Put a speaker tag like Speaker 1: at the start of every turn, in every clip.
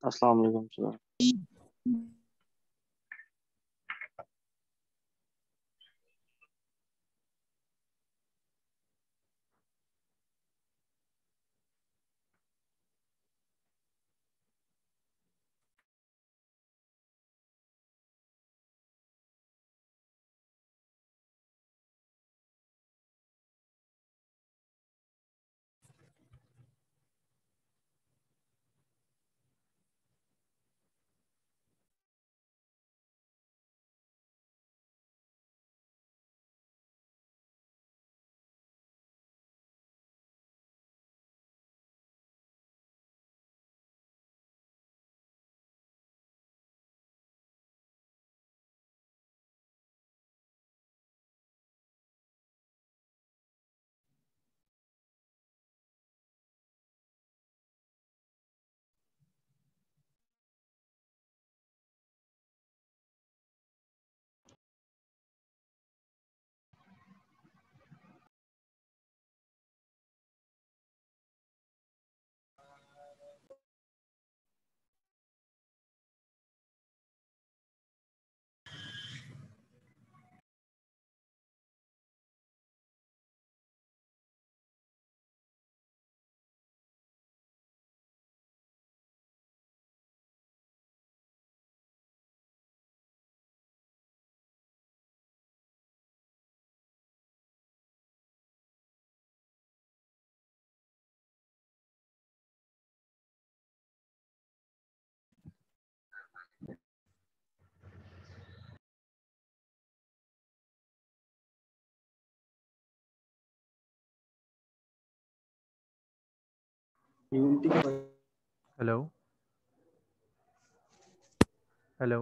Speaker 1: अस्सलाम वालेकुम sir.
Speaker 2: Hello hello.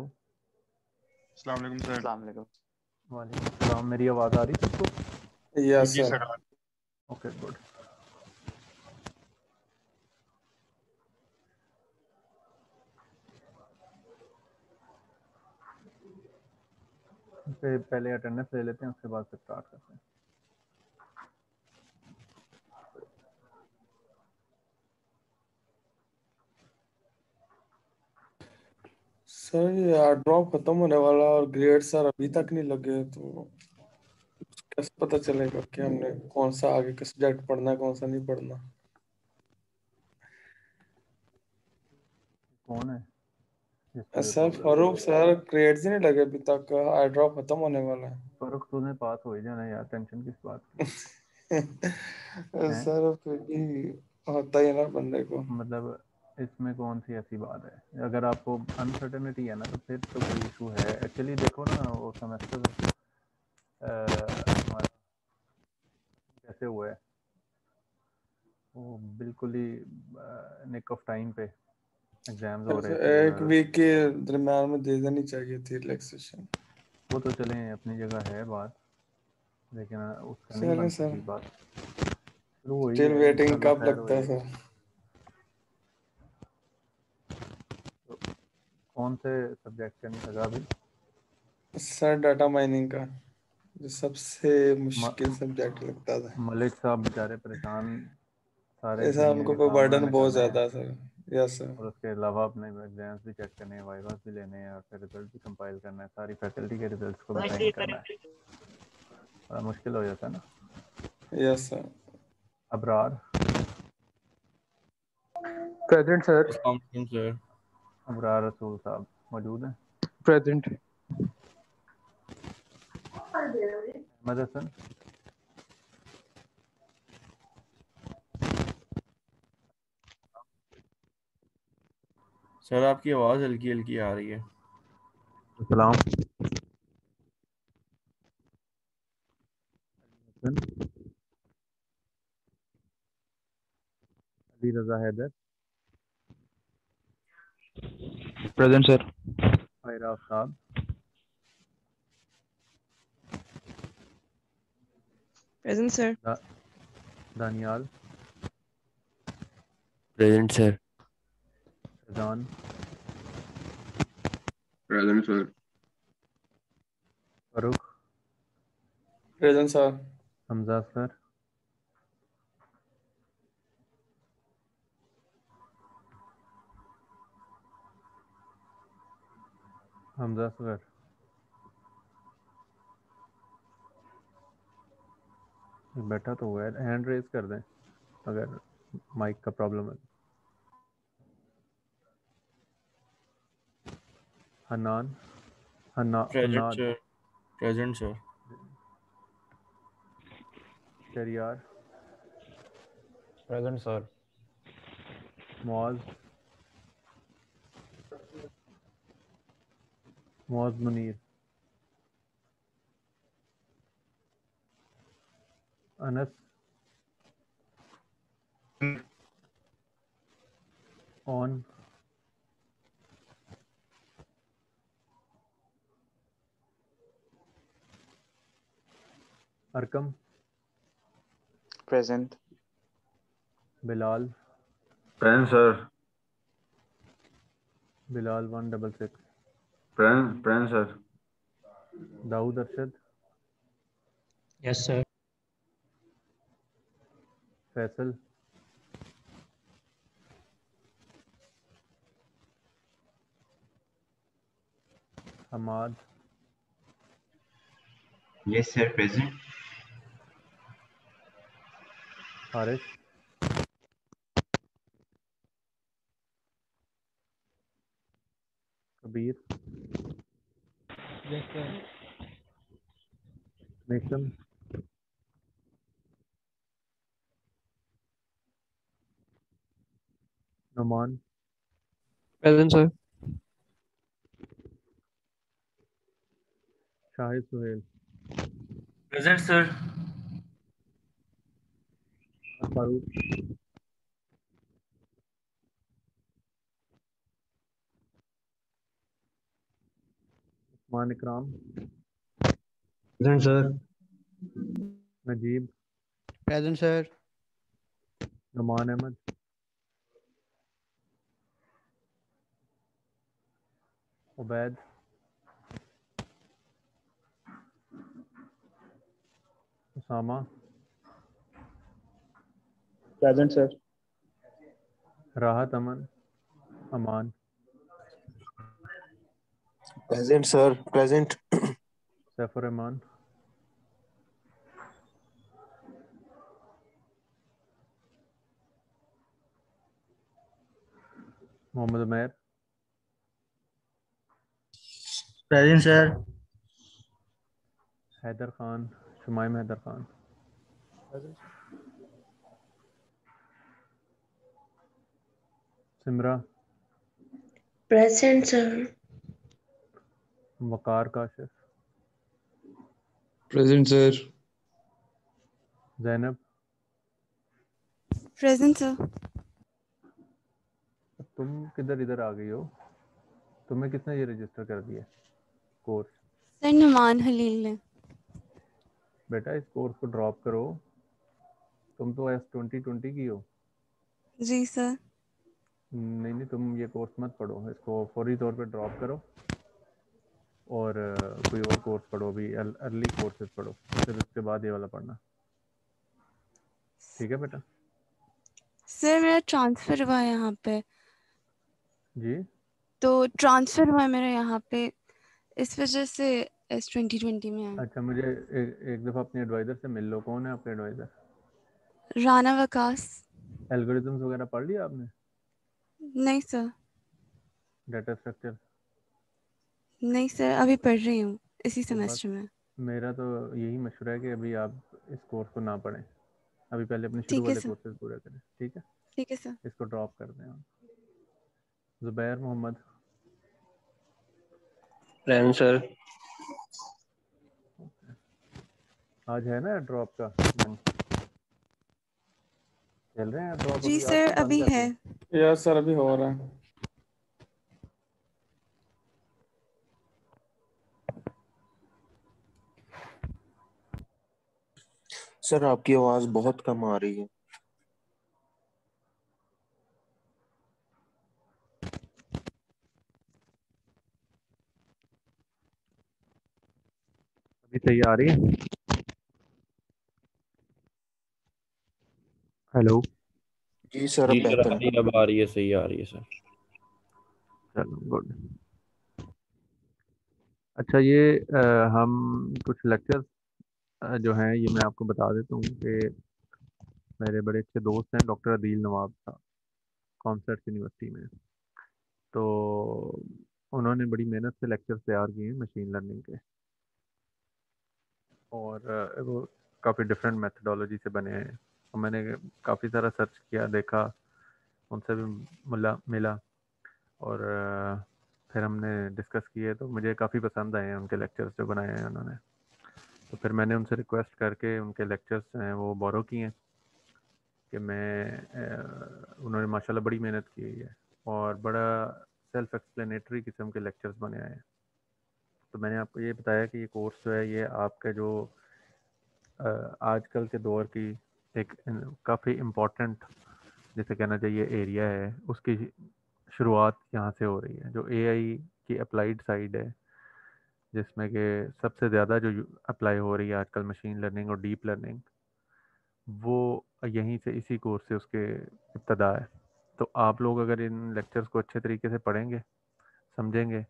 Speaker 3: अस्सलाम वालेकुम सर।
Speaker 1: अस्सलाम वालेकुम।
Speaker 2: वालेकुम सलाम। मेरी आवाज़ आ रही है सबको?
Speaker 4: यस
Speaker 3: जी
Speaker 4: सर।
Speaker 3: सर।
Speaker 2: Okay good. पहले अटेंडेंस ले लेते हैं, उसके बाद फिर स्टार्ट करते हैं।
Speaker 4: सर ये ड्रॉप खत्म होने वाला और ग्रेड सर अभी तक नहीं लगे, तो कैसे पता चलेगा कि हमने कौन सा आगे का सब्जेक्ट पढ़ना है, कौन सा नहीं पढ़ना।
Speaker 2: कौन है जिसको ये
Speaker 4: सर
Speaker 2: प्रॉब्लम है?
Speaker 4: फारूक सर, ग्रेड्स ही नहीं लगे अभी तक, आई ड्रॉप खत्म होने वाला है।
Speaker 2: फर्क तूने पास हो ही जाना यार, टेंशन किस बात की है?
Speaker 4: सर फिर भी होता ही है ना बंदे को।
Speaker 2: मतलब इसमें कौन सी ऐसी बात है? अगर आपको अनसर्टेनिटी है ना, तो फिर तो कोई इशू है। एक्चुअली देखो ना, वो सेमेस्टर हमारा कैसे हुआ है, वो बिल्कुल ही निक ऑफ टाइम पे एग्जाम्स हो रहे थे
Speaker 4: एक
Speaker 2: और
Speaker 4: वीक के दरम्यान में दे देनी चाहिए थी रिलैक्सेशन।
Speaker 2: वो तो चलें अपनी जगह है बात, लेकिन उसका नहीं
Speaker 4: चले
Speaker 2: बनती
Speaker 4: सर,
Speaker 2: थी बात। शुरू हुई
Speaker 4: स्टिल
Speaker 2: है,
Speaker 4: वेटिंग
Speaker 2: इंशाल्लाह
Speaker 4: कब
Speaker 2: खैर
Speaker 4: लगता है
Speaker 2: होएगी।
Speaker 4: सर?
Speaker 2: तो कौन से सब्जेक्ट का नहीं लगा अभी?
Speaker 4: सर डाटा माइनिंग का, जो सबसे मुश्किल
Speaker 2: म-
Speaker 4: सब्जेक्ट लगता था।
Speaker 2: मलिक साहब बेचारे परेशान, सारे
Speaker 4: ऐसा
Speaker 2: दुनिया
Speaker 4: उनको
Speaker 2: के
Speaker 4: कोई
Speaker 2: काम
Speaker 4: बर्डन
Speaker 2: उन्होंने
Speaker 4: बहुत
Speaker 2: करने हैं,
Speaker 4: ज्यादा है सर। Yes sir.
Speaker 2: और उसके अलावा अपने एग्जाम्स भी चेक करने हैं, वाइवास भी लेने हैं, और फिर रिजल्ट भी कंपाइल करना है, सारी फैकल्टी के रिजल्ट्स को भी साइन करना है। बड़ा मुश्किल हो जाता है ना।
Speaker 4: Yes sir.
Speaker 2: Abrar
Speaker 5: present sir.
Speaker 3: अस्सलाम वालेकुम सर।
Speaker 2: अबरार रसूल साहब मौजूद हैं?
Speaker 5: प्रेजेंट।
Speaker 2: अहमद हसन,
Speaker 3: सर आपकी आवाज़ हल्की हल्की आ रही है।
Speaker 2: सलाम, अली रजा हैदर,
Speaker 5: प्रेजेंट सर।
Speaker 2: फैराज साहब,
Speaker 6: Present, sir.
Speaker 2: दा, Daniyal,
Speaker 7: present sir.
Speaker 2: Faizan,
Speaker 8: present sir.
Speaker 2: Farrukh,
Speaker 4: present sir.
Speaker 2: Hamza sir, Hamza sir, बैठा तो हुआ है, हैंड रेज कर दें अगर माइक का प्रॉब्लम है। Hanan,
Speaker 3: present
Speaker 2: Hanad,
Speaker 3: sir. Present sir.
Speaker 2: Shariyar,
Speaker 5: present sir.
Speaker 2: Muaz, Muaz Munir, Anas, Aun, Arqam,
Speaker 1: Present.
Speaker 2: Bilal,
Speaker 7: present sir.
Speaker 2: Bilal 166,
Speaker 7: present sir.
Speaker 2: Daud Arshad,
Speaker 5: yes sir.
Speaker 2: Faisal, Hammad,
Speaker 8: Yes, sir, present.
Speaker 2: Haris, Kabir,
Speaker 5: yes sir.
Speaker 2: Nikam, Numan,
Speaker 6: Present, sir.
Speaker 2: Shahid Suhail,
Speaker 8: Present, sir.
Speaker 2: Farooq, Usman Ikram,
Speaker 5: present sir.
Speaker 2: Najeeb,
Speaker 5: present sir.
Speaker 2: Numan Ahmed, Ubaid, Usama,
Speaker 5: present sir.
Speaker 2: Rahat Aman, Aman,
Speaker 9: Present, sir. Present.
Speaker 2: Saifur Rahman, Mohammad Umair,
Speaker 8: Present, sir.
Speaker 2: Haider Khan, Shumaim Haider Khan, Simra,
Speaker 10: Present, sir.
Speaker 2: Waqar Kashif,
Speaker 5: present sir.
Speaker 2: Zainab.
Speaker 6: Present, sir.
Speaker 2: तुम किधर इधर आ गई हो? तुम्हें किसने ये register कर दिया कोर्स?
Speaker 6: Sir, Numan Halil ने।
Speaker 2: बेटा इस कोर्स को ड्रॉप करो, तुम तो S2020 की हो।
Speaker 6: जी सर।
Speaker 2: नहीं नहीं, तुम ये कोर्स मत पढ़ो, इसको फौरी तौर पे ड्रॉप करो और कोई और कोर्स पढ़ो, अभी अर्ली कोर्सेज पढ़ो, फिर उसके बाद ये वाला पढ़ना, ठीक है बेटा?
Speaker 6: सर मेरा ट्रांसफर हुआ है यहाँ पे,
Speaker 2: जी
Speaker 6: तो ट्रांसफर हुआ है मेरा यहाँ पे, इस वजह से S2020 में है।
Speaker 2: अच्छा, मुझे एक दफ़ा अपने एडवाइज़र से मिल लो। कौन है आपका एडवाइज़र?
Speaker 6: राना वकास।
Speaker 2: एल्गोरिथम्स वगैरह पढ़ लिया आपने?
Speaker 6: नहीं सर।
Speaker 2: Data structure?
Speaker 6: नहीं सर, अभी पढ़ रही हूँ इसी
Speaker 2: तो बस
Speaker 6: सेमेस्टर में।
Speaker 2: मेरा तो यही मशवरा है कि अभी आप इस कोर्स को ना पढ़ें, अभी पहले अपने शुरू
Speaker 6: ठीक है
Speaker 2: वाले
Speaker 6: सर।
Speaker 2: कोर्सेज पूरे करें, ठीक है?
Speaker 6: ठीक है सर।
Speaker 2: इसको ड्रॉप कर दें आप। Zubair Mohammad,
Speaker 5: present sir.
Speaker 2: आज है ना ड्रॉप का दिन? चल रहे हैं ड्रॉप
Speaker 6: जी
Speaker 2: अभी? आज
Speaker 6: सर,
Speaker 2: तो बंद
Speaker 6: अभी
Speaker 2: कर
Speaker 6: है।
Speaker 2: दिया।
Speaker 4: यस सर, अभी हो रहा है।
Speaker 9: सर आपकी आवाज बहुत कम आ रही है।
Speaker 2: अभी सही आ रही है? हेलो।
Speaker 9: जी सर,
Speaker 3: जी
Speaker 9: अब
Speaker 3: सर,
Speaker 9: बेहतर है।
Speaker 3: अब आ रही है, सही आ रही है सर।
Speaker 2: चलो गुड। अच्छा ये हम कुछ लेक्चर्स जो हैं ये मैं आपको बता देता हूँ कि मेरे बड़े अच्छे दोस्त हैं डॉक्टर अदील नवाब साहब, कॉमसर्ट यूनिवर्सिटी में। तो उन्होंने बड़ी मेहनत से लेक्चर्स तैयार किए हैं मशीन लर्निंग के, और वो काफ़ी डिफरेंट मेथडोलॉजी से बने हैं। और मैंने काफ़ी सारा सर्च किया, देखा, उनसे भी मिला, और फिर हमने डिस्कस किए, तो मुझे काफ़ी पसंद आए हैं उनके लेक्चर्स जो बनाए हैं उन्होंने। तो फिर मैंने उनसे रिक्वेस्ट करके उनके लेक्चर्स जो हैं वो बोरो किए हैं कि उन्होंने माशाल्लाह बड़ी मेहनत की हुई है और बड़ा सेल्फ एक्सप्लेनेटरी किस्म के लेक्चर्स बने आए हैं। तो मैंने आपको ये बताया कि ये कोर्स जो है ये आपका जो आजकल के दौर की एक काफ़ी इम्पोर्टेंट, जैसे कहना चाहिए, एरिया है, उसकी शुरुआत यहाँ से हो रही है, जो एआई की अप्लाइड साइड है, जिसमें कि सबसे ज़्यादा जो अप्लाई हो रही है आजकल मशीन लर्निंग और डीप लर्निंग, वो यहीं से, इसी कोर्स से उसके इब्तदा है। तो आप लोग अगर इन लेक्चर्स को अच्छे तरीके से पढ़ेंगे, समझेंगे,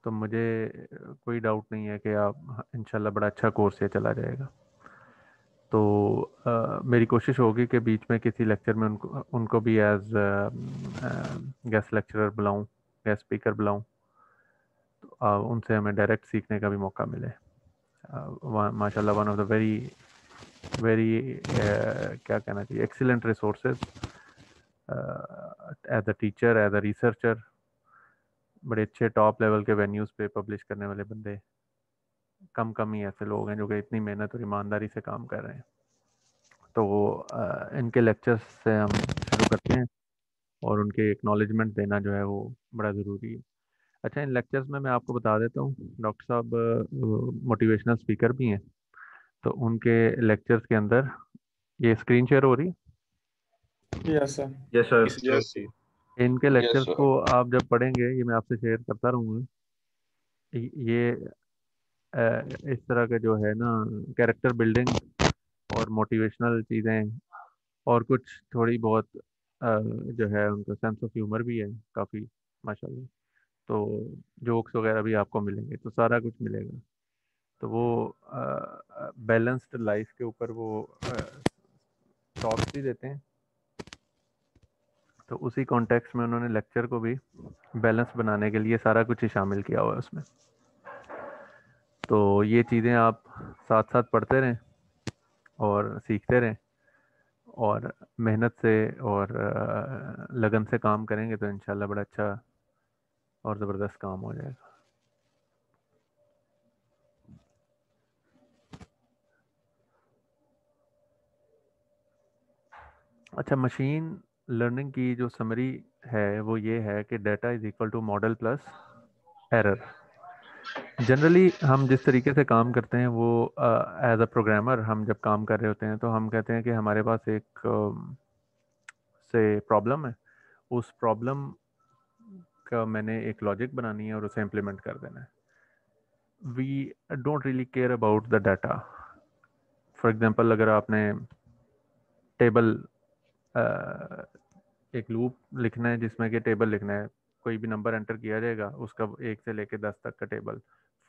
Speaker 2: तो मुझे कोई डाउट नहीं है कि आप इंशाल्लाह बड़ा अच्छा कोर्स ये चला जाएगा। तो मेरी कोशिश होगी कि बीच में किसी लेक्चर में उनको भी एज गेस्ट लेक्चरर बुलाऊं, गेस्ट स्पीकर बुलाऊं, तो उनसे हमें डायरेक्ट सीखने का भी मौका मिले। माशाल्लाह वन ऑफ द वेरी क्या कहना चाहिए, excellent resources as a teacher, as a researcher, बड़े अच्छे टॉप लेवल के वेन्यूज़ पे पब्लिश करने वाले बंदे कम ही ऐसे लोग हैं जो कि इतनी मेहनत और ईमानदारी से काम कर रहे हैं। तो इनके लेक्चर्स से हम शुरू करते हैं, और उनके एक्नॉलेजमेंट देना जो है वो बड़ा ज़रूरी है। अच्छा, इन लेक्चर्स में मैं आपको बता देता हूँ, डॉक्टर साहब मोटिवेशनल स्पीकर भी हैं, तो उनके लेक्चर्स के अंदर, ये स्क्रीन शेयर हो रही है?
Speaker 4: Yes sir.
Speaker 7: Yes sir.
Speaker 3: Yes
Speaker 2: इनके लेक्चर्स को आप जब पढ़ेंगे, ये मैं आपसे शेयर करता रहूँगा, ये इस तरह का जो है ना, कैरेक्टर बिल्डिंग और मोटिवेशनल चीज़ें, और कुछ थोड़ी बहुत जो है उनका सेंस ऑफ ह्यूमर भी है काफ़ी, माशाल्लाह। तो जोक्स वगैरह भी आपको मिलेंगे, तो सारा कुछ मिलेगा। तो वो बैलेंस्ड लाइफ के ऊपर वो टॉक्स भी देते हैं। तो उसी कॉन्टेक्स्ट में उन्होंने लेक्चर को भी बैलेंस बनाने के लिए सारा कुछ ही शामिल किया हुआ है उसमें। तो ये चीज़ें आप साथ साथ पढ़ते रहें और सीखते रहें, और मेहनत से और लगन से काम करेंगे तो इंशाल्लाह बड़ा अच्छा और ज़बरदस्त काम हो जाएगा। अच्छा, मशीन लर्निंग की जो समरी है वो ये है कि data is equal to model plus error. Generally हम जिस तरीके से काम करते हैं वो, एज अ प्रोग्रामर हम जब काम कर रहे होते हैं तो हम कहते हैं कि हमारे पास एक से प्रॉब्लम है, उस प्रॉब्लम का मैंने एक लॉजिक बनानी है और उसे इम्प्लीमेंट कर देना है। We don't really care about the data. For example, अगर आपने टेबल, एक लूप लिखना है जिसमें कि टेबल लिखना है, कोई भी नंबर एंटर किया जाएगा, उसका 1 से लेके 10 तक का टेबल,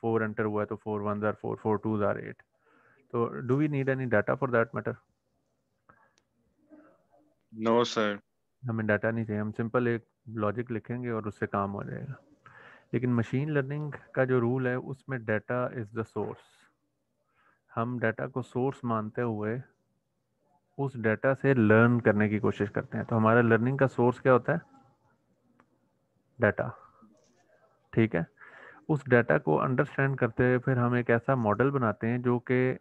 Speaker 2: 4 एंटर हुआ है तो 4 1s are 4, 4 2s are 8। तो do we need any data for that matter?
Speaker 10: No sir.
Speaker 2: हमें डाटा नहीं चाहिए, हम सिंपल एक लॉजिक लिखेंगे और उससे काम हो जाएगा। लेकिन मशीन लर्निंग का जो रूल है उसमें डाटा इज़ द सोर्स। हम डाटा को सोर्स मानते हुए उस डाटा से लर्न करने की कोशिश करते हैं। तो हमारा लर्निंग का सोर्स क्या होता है? डाटा। ठीक है, उस डाटा को अंडरस्टैंड करते हुए फिर हम एक ऐसा मॉडल बनाते हैं जो कि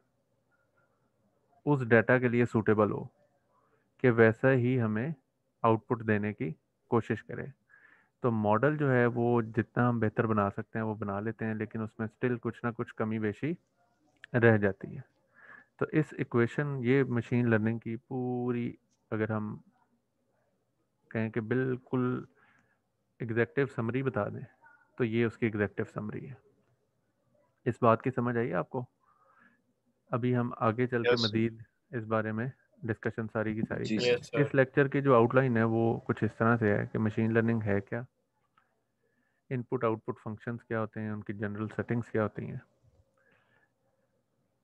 Speaker 2: उस डाटा के लिए सूटेबल हो, कि वैसा ही हमें आउटपुट देने की कोशिश करे। तो मॉडल जो है वो जितना हम बेहतर बना सकते हैं वो बना लेते हैं, लेकिन उसमें स्टिल कुछ ना कुछ कमी बेशी रह जाती है। तो इस इक्वेशन, ये मशीन लर्निंग की पूरी, अगर हम कहें कि बिल्कुल एग्जैक्टिव समरी बता दें, तो ये उसकी एग्जैक्टिव समरी है। इस बात की समझ आई आपको? अभी हम आगे चल के
Speaker 10: यस
Speaker 2: मज़ीद इस बारे में डिस्कशन सारी की सारी
Speaker 9: जी
Speaker 2: करेंगे।
Speaker 3: Yes sir.
Speaker 2: इस लेक्चर की जो आउटलाइन है वो कुछ इस तरह से है कि मशीन लर्निंग है क्या, इनपुट आउटपुट फंक्शंस क्या होते हैं, उनकी जनरल सेटिंग्स क्या होती हैं,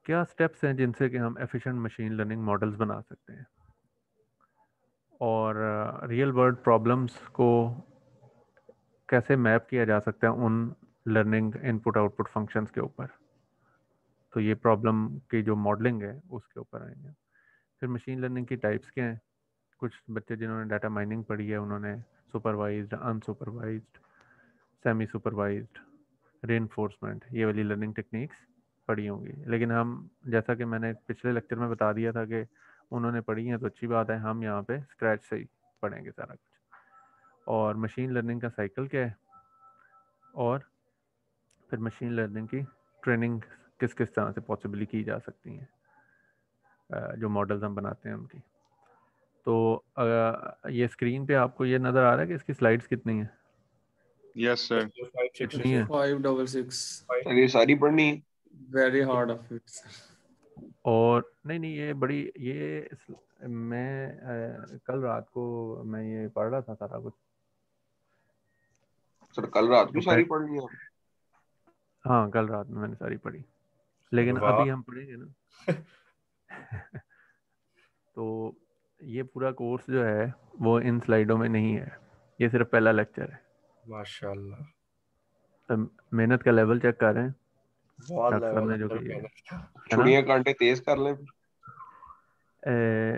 Speaker 2: क्या स्टेप्स हैं जिनसे कि हम एफिशिएंट मशीन लर्निंग मॉडल्स बना सकते हैं, और रियल वर्ल्ड प्रॉब्लम्स को कैसे मैप किया जा सकता है उन लर्निंग इनपुट आउटपुट फंक्शंस के ऊपर। तो ये प्रॉब्लम की जो मॉडलिंग है उसके ऊपर आएंगे। फिर मशीन लर्निंग की टाइप्स क्या हैं। कुछ बच्चे जिन्होंने डाटा माइनिंग पढ़ी है उन्होंने supervised, unsupervised, semi supervised, reinforcement, ये वाली लर्निंग टेक्निक्स पढ़ी होंगी। लेकिन हम, जैसा कि मैंने पिछले लेक्चर में बता दिया था कि उन्होंने पढ़ी हैं तो अच्छी बात है, हम यहाँ पे स्क्रैच से ही पढ़ेंगे सारा कुछ। और मशीन लर्निंग का साइकिल क्या है, और फिर मशीन लर्निंग की ट्रेनिंग किस किस तरह से पॉसिबली की जा सकती हैं, जो मॉडल्स हम बनाते हैं उनकी। तो ये स्क्रीन पे आपको ये नज़र आ रहा है कि इसकी स्लाइड्स कितनी हैं?
Speaker 7: Yes sir.
Speaker 2: कितनी है?
Speaker 4: 566
Speaker 7: सर ये सारी पढ़नी है?
Speaker 4: Very hard of it.
Speaker 2: और नहीं ये बड़ी, ये मैं कल रात को मैं ये पढ़ रहा था सारा कुछ।
Speaker 7: सर कल रात को
Speaker 2: तो
Speaker 7: सारी पढ़नी है?
Speaker 2: हाँ, कल रात में मैंने सारी पढ़ी, लेकिन
Speaker 3: वाह।
Speaker 2: अभी हम पढ़ेंगे ना। तो ये पूरा कोर्स जो है वो इन स्लाइडों में नहीं है, ये सिर्फ पहला लेक्चर है।
Speaker 3: माशाल्लाह,
Speaker 2: तो मेहनत का लेवल चेक कर रहे हैं
Speaker 3: बहुत
Speaker 2: डॉक्टर साहब
Speaker 3: लेवल
Speaker 2: ने जो
Speaker 3: है
Speaker 2: किया
Speaker 3: मेहनत का।
Speaker 2: है ना।
Speaker 7: छुड़ियां कांटे तेज कर लें?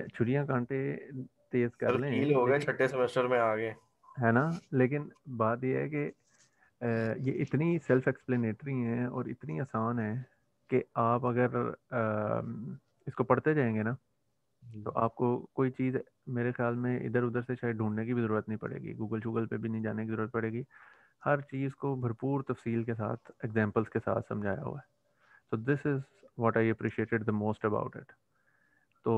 Speaker 2: छुरियां कांटे तेज कर
Speaker 3: सर
Speaker 2: लें,
Speaker 3: फील हो गए,
Speaker 2: लेकिन
Speaker 3: छठे सेमेस्टर में आ गए।
Speaker 2: है ना, लेकिन बात यह है कि ये इतनी सेल्फ एक्सप्लेनेटरी हैं और इतनी आसान है कि आप अगर इसको पढ़ते जाएंगे ना तो आपको कोई चीज़ मेरे ख्याल में इधर उधर से शायद ढूंढने की भी ज़रूरत नहीं पड़ेगी, गूगल शूगल पे भी नहीं जाने की ज़रूरत पड़ेगी। हर चीज़ को भरपूर तफसील के साथ एग्जांपल्स के साथ समझाया हुआ है। So this is what I appreciated the most about it. तो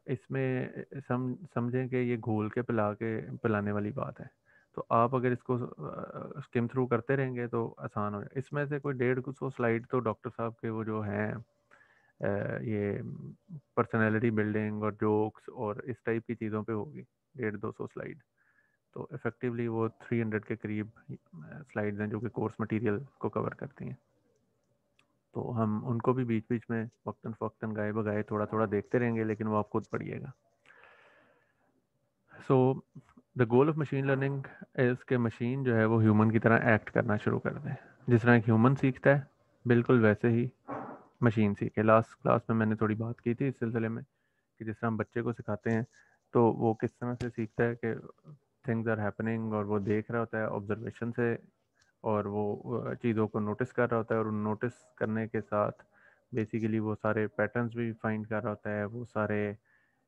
Speaker 2: इसमें समझें कि ये घोल के पिलाने वाली बात है। तो आप अगर इसको स्किम थ्रू करते रहेंगे तो आसान हो जाए। इसमें से कोई 150 स्लाइड तो डॉक्टर साहब के वो जो हैं ये पर्सनैलिटी बिल्डिंग और जोक्स और इस टाइप की चीज़ों पे होगी, 150-200 स्लाइड। तो इफ़ेक्टिवली वो 300 के करीब स्लाइड्स हैं जो कि कोर्स मटेरियल को कवर करती हैं। तो हम उनको भी बीच बीच में वक्तन फ़वक्तन गाए बगाए थोड़ा थोड़ा देखते रहेंगे, लेकिन वो आप खुद पढ़िएगा। So the goal of machine learning is के मशीन जो है वो ह्यूमन की तरह एक्ट करना शुरू कर दे। जिस तरह एक ह्यूमन सीखता है बिल्कुल वैसे ही मशीन सीखे। लास्ट क्लास में मैंने थोड़ी बात की थी इस सिलसिले में कि जिस तरह हम बच्चे को सिखाते हैं तो वो किस तरह से सीखता है कि थिंग्स आर हैपनिंग और वो देख रहा होता है ऑब्जर्वेशन से, और वो चीज़ों को नोटिस कर रहा होता है, और उन नोटिस करने के साथ बेसिकली वो सारे पैटर्न्स भी फाइंड कर रहा होता है, वो सारे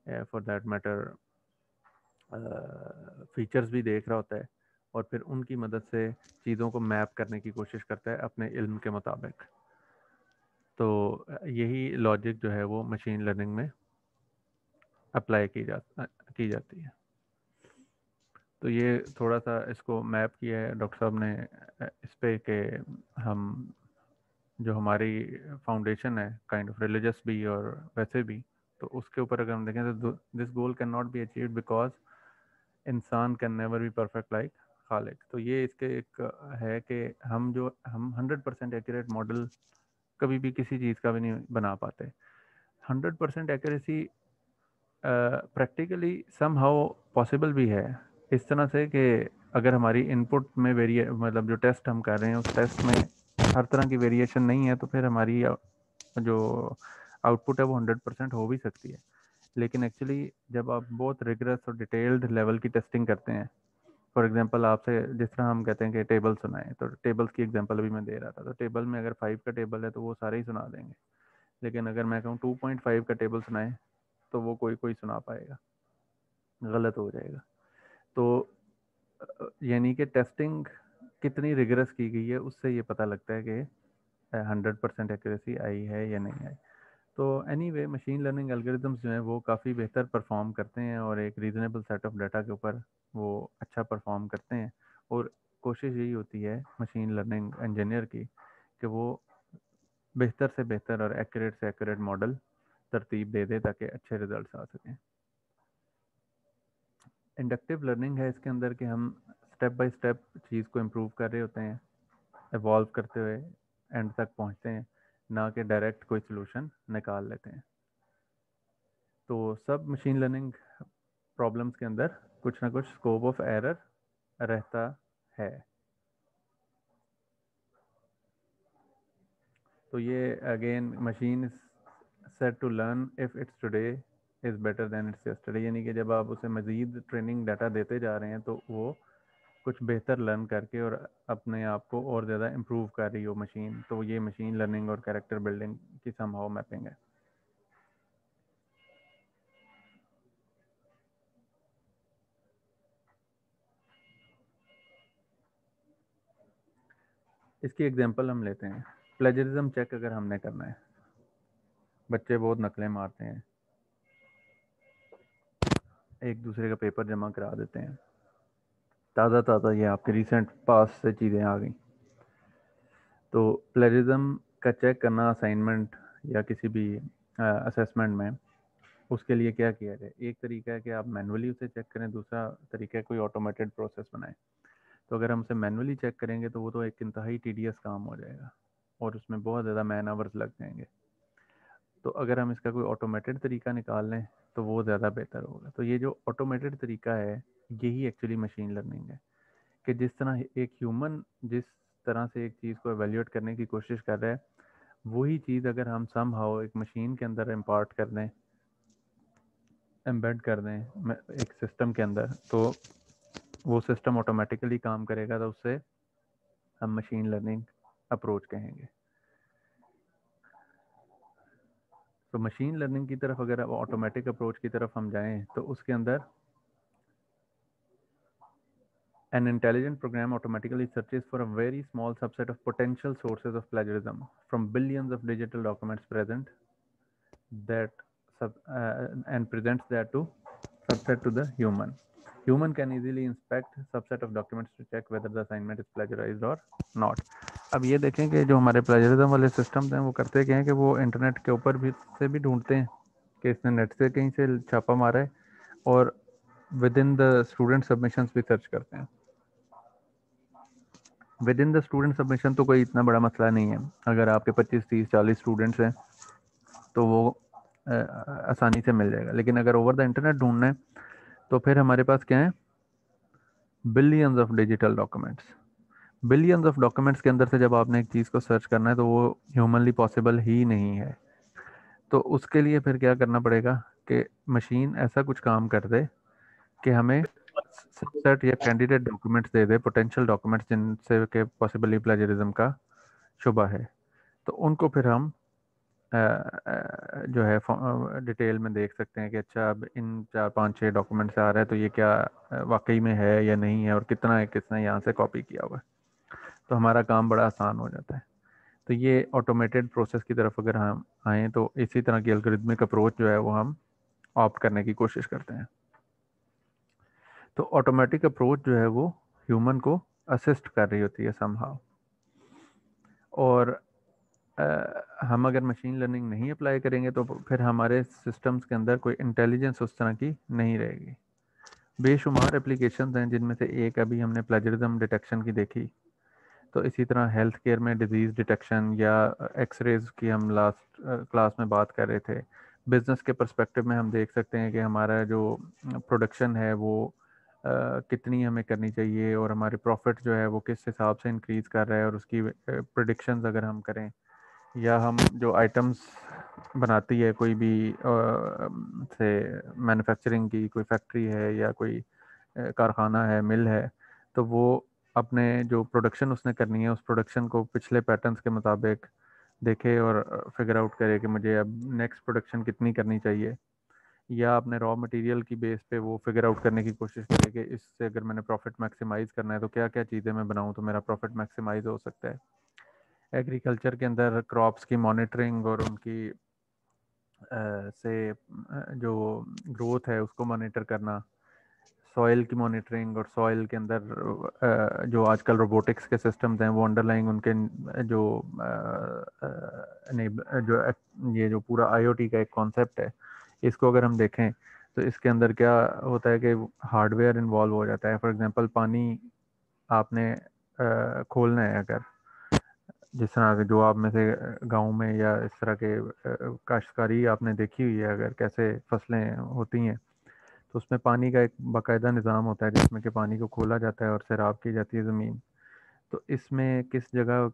Speaker 2: फॉर दैट मैटर फीचर्स भी देख रहा होता है, और फिर उनकी मदद से चीज़ों को मैप करने की कोशिश करता है अपने इल्म के मुताबिक। तो यही लॉजिक जो है वो मशीन लर्निंग में अप्लाई की जाती है। तो ये थोड़ा सा इसको मैप किया है डॉक्टर साहब ने इस पे कि हम जो हमारी फाउंडेशन है काइंड ऑफ रिलीजियस भी और वैसे भी, तो उसके ऊपर अगर हम देखें तो this goal can not be achieved because इंसान can never be perfect like Khaliq. तो ये इसके एक है कि हम 100% एक्यूरेट मॉडल कभी भी किसी चीज़ का भी नहीं बना पाते। 100% accuracy practically somehow possible भी है, इस तरह से कि अगर हमारी इनपुट में मतलब जो टेस्ट हम कर रहे हैं उस टेस्ट में हर तरह की वेरिएशन नहीं है, तो फिर हमारी जो आउटपुट है वो 100% हो भी सकती है। लेकिन एक्चुअली जब आप बहुत रिगरस और डिटेल्ड लेवल की टेस्टिंग करते हैं, फॉर एग्जांपल आपसे जिस तरह हम कहते हैं कि टेबल सुनाएं, तो टेबल्स की एग्जांपल अभी मैं दे रहा था, तो टेबल में अगर 5 का टेबल है तो वो सारे ही सुना देंगे, लेकिन अगर मैं कहूँ 2.5 का टेबल सुनाएं तो वो कोई सुना पाएगा, गलत हो जाएगा। तो यानी कि टेस्टिंग कितनी रिगरस की गई है उससे ये पता लगता है कि 100% एक्यूरेसी आई है या नहीं आई। तो एनीवे मशीन लर्निंग एल्गोरिथम्स जो हैं वो काफ़ी बेहतर परफॉर्म करते हैं और एक रीज़नेबल सेट ऑफ डाटा के ऊपर वो अच्छा परफॉर्म करते हैं, और कोशिश यही होती है मशीन लर्निंग इंजीनियर की कि वो बेहतर से बेहतर और एक्यूरेट से एक्यूरेट मॉडल तरतीब दे दे ताकि अच्छे रिजल्ट्स आ सकें। इंडक्टिव लर्निंग है इसके अंदर कि हम स्टेप बाय स्टेप चीज़ को इम्प्रूव कर रहे होते हैं, एवॉल्व करते हुए एंड तक पहुंचते हैं, ना कि डायरेक्ट कोई सलूशन निकाल लेते हैं। तो सब मशीन लर्निंग प्रॉब्लम्स के अंदर कुछ ना कुछ स्कोप ऑफ एरर रहता है। तो ये again machine set to learn if it's today is better than it's yesterday, यानी कि जब आप उसे मज़ीद ट्रेनिंग डाटा देते जा रहे हैं तो वो कुछ बेहतर लर्न करके और अपने आप को और ज़्यादा इम्प्रूव कर रही हो मशीन, तो ये मशीन लर्निंग और कैरेक्टर बिल्डिंग की समहाउ मैपिंग है। इसकी एग्जांपल हम लेते हैं। प्लेजरिज्म चेक अगर हमने करना है, बच्चे बहुत नकलें मारते हैं, एक दूसरे का पेपर जमा करा देते हैं, ताज़ा ये आपके रिसेंट पास से चीज़ें आ गई। तो प्लेजरिज्म का चेक करना असाइनमेंट या किसी भी असेसमेंट में, उसके लिए क्या किया जाए? एक तरीका है कि आप मैनुअली उसे चेक करें, दूसरा तरीका है कोई ऑटोमेटेड प्रोसेस बनाएं। तो अगर हम उसे मैनुअली चेक करेंगे तो वो तो एक इंतहाई टीडियस काम हो जाएगा और उसमें बहुत ज़्यादा मैन आवर्स लग जाएंगे। तो अगर हम इसका कोई ऑटोमेटेड तरीका निकाल लें तो वो ज़्यादा बेहतर होगा। तो ये जो ऑटोमेटेड तरीका है यही एक्चुअली मशीन लर्निंग है, कि जिस तरह एक ह्यूमन जिस तरह से एक चीज़ को एवेल्यूएट करने की कोशिश कर रहा है, वही चीज़ अगर हम समहाउ एक मशीन के अंदर इम्पार्ट कर दें, एम्बेड कर दें एक सिस्टम के अंदर, तो वो सिस्टम ऑटोमेटिकली काम करेगा। तो उससे हम मशीन लर्निंग अप्रोच कहेंगे। तो मशीन लर्निंग की तरफ अगर ऑटोमेटिक अप्रोच की तरफ हम जाएं तो उसके अंदर an intelligent program automatically searches for a very small subset of potential sources of plagiarism from billions of digital documents present and presents that to subset to the human. Human can easily inspect subset of documents to check whether the assignment is plagiarized or not. अब ये देखें कि जो हमारे plagiarism वाले systems हैं वो करते क्या हैं कि वो इंटरनेट के ऊपर भी से भी ढूंढते हैं कि इसने नेट से कहीं से छापा मारा है, और with in the student submissions भी सर्च करते हैं। With in the student submission तो कोई इतना बड़ा मसला नहीं है, अगर आपके 25, 30, 40 स्टूडेंट्स हैं तो वो आसानी से मिल जाएगा। लेकिन अगर ओवर द इंटरनेट ढूंढना है तो फिर हमारे पास क्या है? Billions of digital documents. Billions of documents के अंदर से जब आपने एक चीज़ को सर्च करना है तो वो ह्यूमनली पॉसिबल ही नहीं है। तो उसके लिए फिर क्या करना पड़ेगा कि मशीन ऐसा कुछ काम कर दे कि हमें सबसेट या कैंडिडेट डॉक्यूमेंट्स दे दे, पोटेंशियल डॉक्यूमेंट्स जिनसे के पॉसिबली प्लेजरिज्म का शुबा है। तो उनको फिर हम जो है डिटेल में देख सकते हैं कि अच्छा अब इन 4, 5, 6 डॉक्यूमेंट से आ रहा है तो ये क्या वाकई में है या नहीं है, और कितना है किसने यहाँ से कॉपी किया हुआ है। तो हमारा काम बड़ा आसान हो जाता है। तो ये ऑटोमेटेड प्रोसेस की तरफ अगर हम आएँ तो इसी तरह की एल्गोरिथमिक अप्रोच जो है वो हम ऑप्ट करने की कोशिश करते हैं। तो ऑटोमेटिक अप्रोच जो है वो ह्यूमन को असिस्ट कर रही होती है समहाउ, और हम अगर मशीन लर्निंग नहीं अप्लाई करेंगे तो फिर हमारे सिस्टम्स के अंदर कोई इंटेलिजेंस उस तरह की नहीं रहेगी। बेशुमार एप्लीकेशंस हैं जिनमें से एक अभी हमने प्लेजरिज्म डिटेक्शन की देखी। तो इसी तरह हेल्थ केयर में डिजीज़ डिटेक्शन या एक्सरेज की हम लास्ट क्लास में बात कर रहे थे। बिज़नेस के पर्सपेक्टिव में हम देख सकते हैं कि हमारा जो प्रोडक्शन है वो कितनी हमें करनी चाहिए और हमारे प्रॉफिट जो है वो किस हिसाब से इंक्रीज़ कर रहा है, और उसकी प्रेडिक्शंस अगर हम करें, या हम जो आइटम्स बनाती है कोई भी से मैन्युफैक्चरिंग की कोई फैक्ट्री है या कोई कारखाना है, मिल है, तो वो अपने जो प्रोडक्शन उसने करनी है उस प्रोडक्शन को पिछले पैटर्न्स के मुताबिक देखे और फिगर आउट करे कि मुझे अब नेक्स्ट प्रोडक्शन कितनी करनी चाहिए, या अपने रॉ मटेरियल की बेस पे वो फिगर आउट करने की कोशिश करे कि इससे अगर मैंने प्रॉफिट मैक्सिमाइज़ करना है तो क्या क्या चीज़ें मैं बनाऊँ तो मेरा प्रॉफिट मैक्सिमाइज़ हो सकता है। एग्रीकल्चर के अंदर क्रॉप्स की मॉनिटरिंग और उनकी से जो ग्रोथ है उसको मॉनिटर करना, सॉइल की मॉनिटरिंग और सॉइल के अंदर जो आजकल रोबोटिक्स के सिस्टम्स हैं वो अंडरलाइंग उनके जो ये जो पूरा आईओटी का एक कॉन्सेप्ट है, इसको अगर हम देखें तो इसके अंदर क्या होता है कि हार्डवेयर इन्वॉल्व हो जाता है। फॉर एग्जांपल पानी आपने खोलना है, अगर जिस तरह के जो आप में से गांव में या इस तरह के काश्तकारी आपने देखी हुई है, अगर कैसे फसलें होती हैं तो उसमें पानी का एक बाकायदा निज़ाम होता है जिसमें कि पानी को खोला जाता है और सैराब की जाती है ज़मीन। तो इसमें किस जगह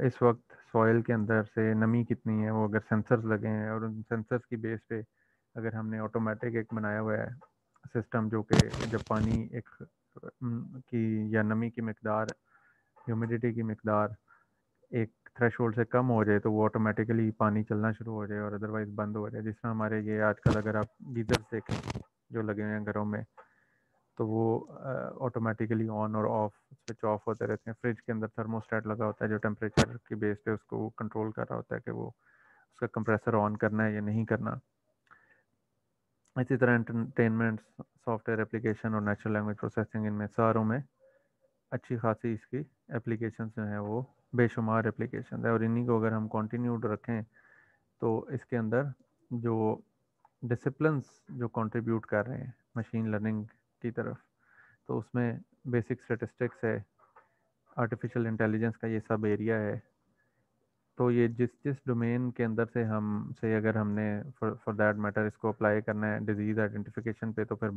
Speaker 2: इस वक्त सॉइल के अंदर से नमी कितनी है, वो अगर सेंसर्स लगे हैं और उन सेंसर्स की बेस पे अगर हमने ऑटोमेटिक एक बनाया हुआ है सिस्टम जो कि जब पानी एक की या नमी की मकदार, ह्यूमिडिटी की मकदार एक थ्रेशोल्ड से कम हो जाए तो वो ऑटोमेटिकली पानी चलना शुरू हो जाए और अदरवाइज़ बंद हो जाए। जिस तरह हमारे ये आजकल अगर आप गीज़र्स देखें जो लगे हुए हैं घरों में तो वो ऑटोमेटिकली ऑन और ऑफ स्विच ऑफ होते रहते हैं। फ्रिज के अंदर थर्मोस्टेट लगा होता है जो टेम्परेचर की बेस पे उसको कंट्रोल कर रहा होता है कि वो उसका कंप्रेसर ऑन करना है या नहीं करना। इसी तरह एंटरटेनमेंट, सॉफ्टवेयर एप्लीकेशन और नेचुरल लैंग्वेज प्रोसेसिंग, इनमें सारों में अच्छी खासी इसकी एप्लीकेशन जो हैं वो बेशुमार एप्लीकेशन है। और इन्हीं को अगर हम कंटिन्यूड रखें तो इसके अंदर जो डिसिप्लिन्स जो कंट्रीब्यूट कर रहे हैं मशीन लर्निंग की तरफ, तो उसमें बेसिक स्टैटिस्टिक्स है, आर्टिफिशियल इंटेलिजेंस का ये सब एरिया है। तो ये जिस जिस डोमेन के अंदर से हम से अगर हमने फॉर दैट मैटर इसको अप्लाई करना है डिजीज़ आइडेंटिफिकेशन पे, तो फिर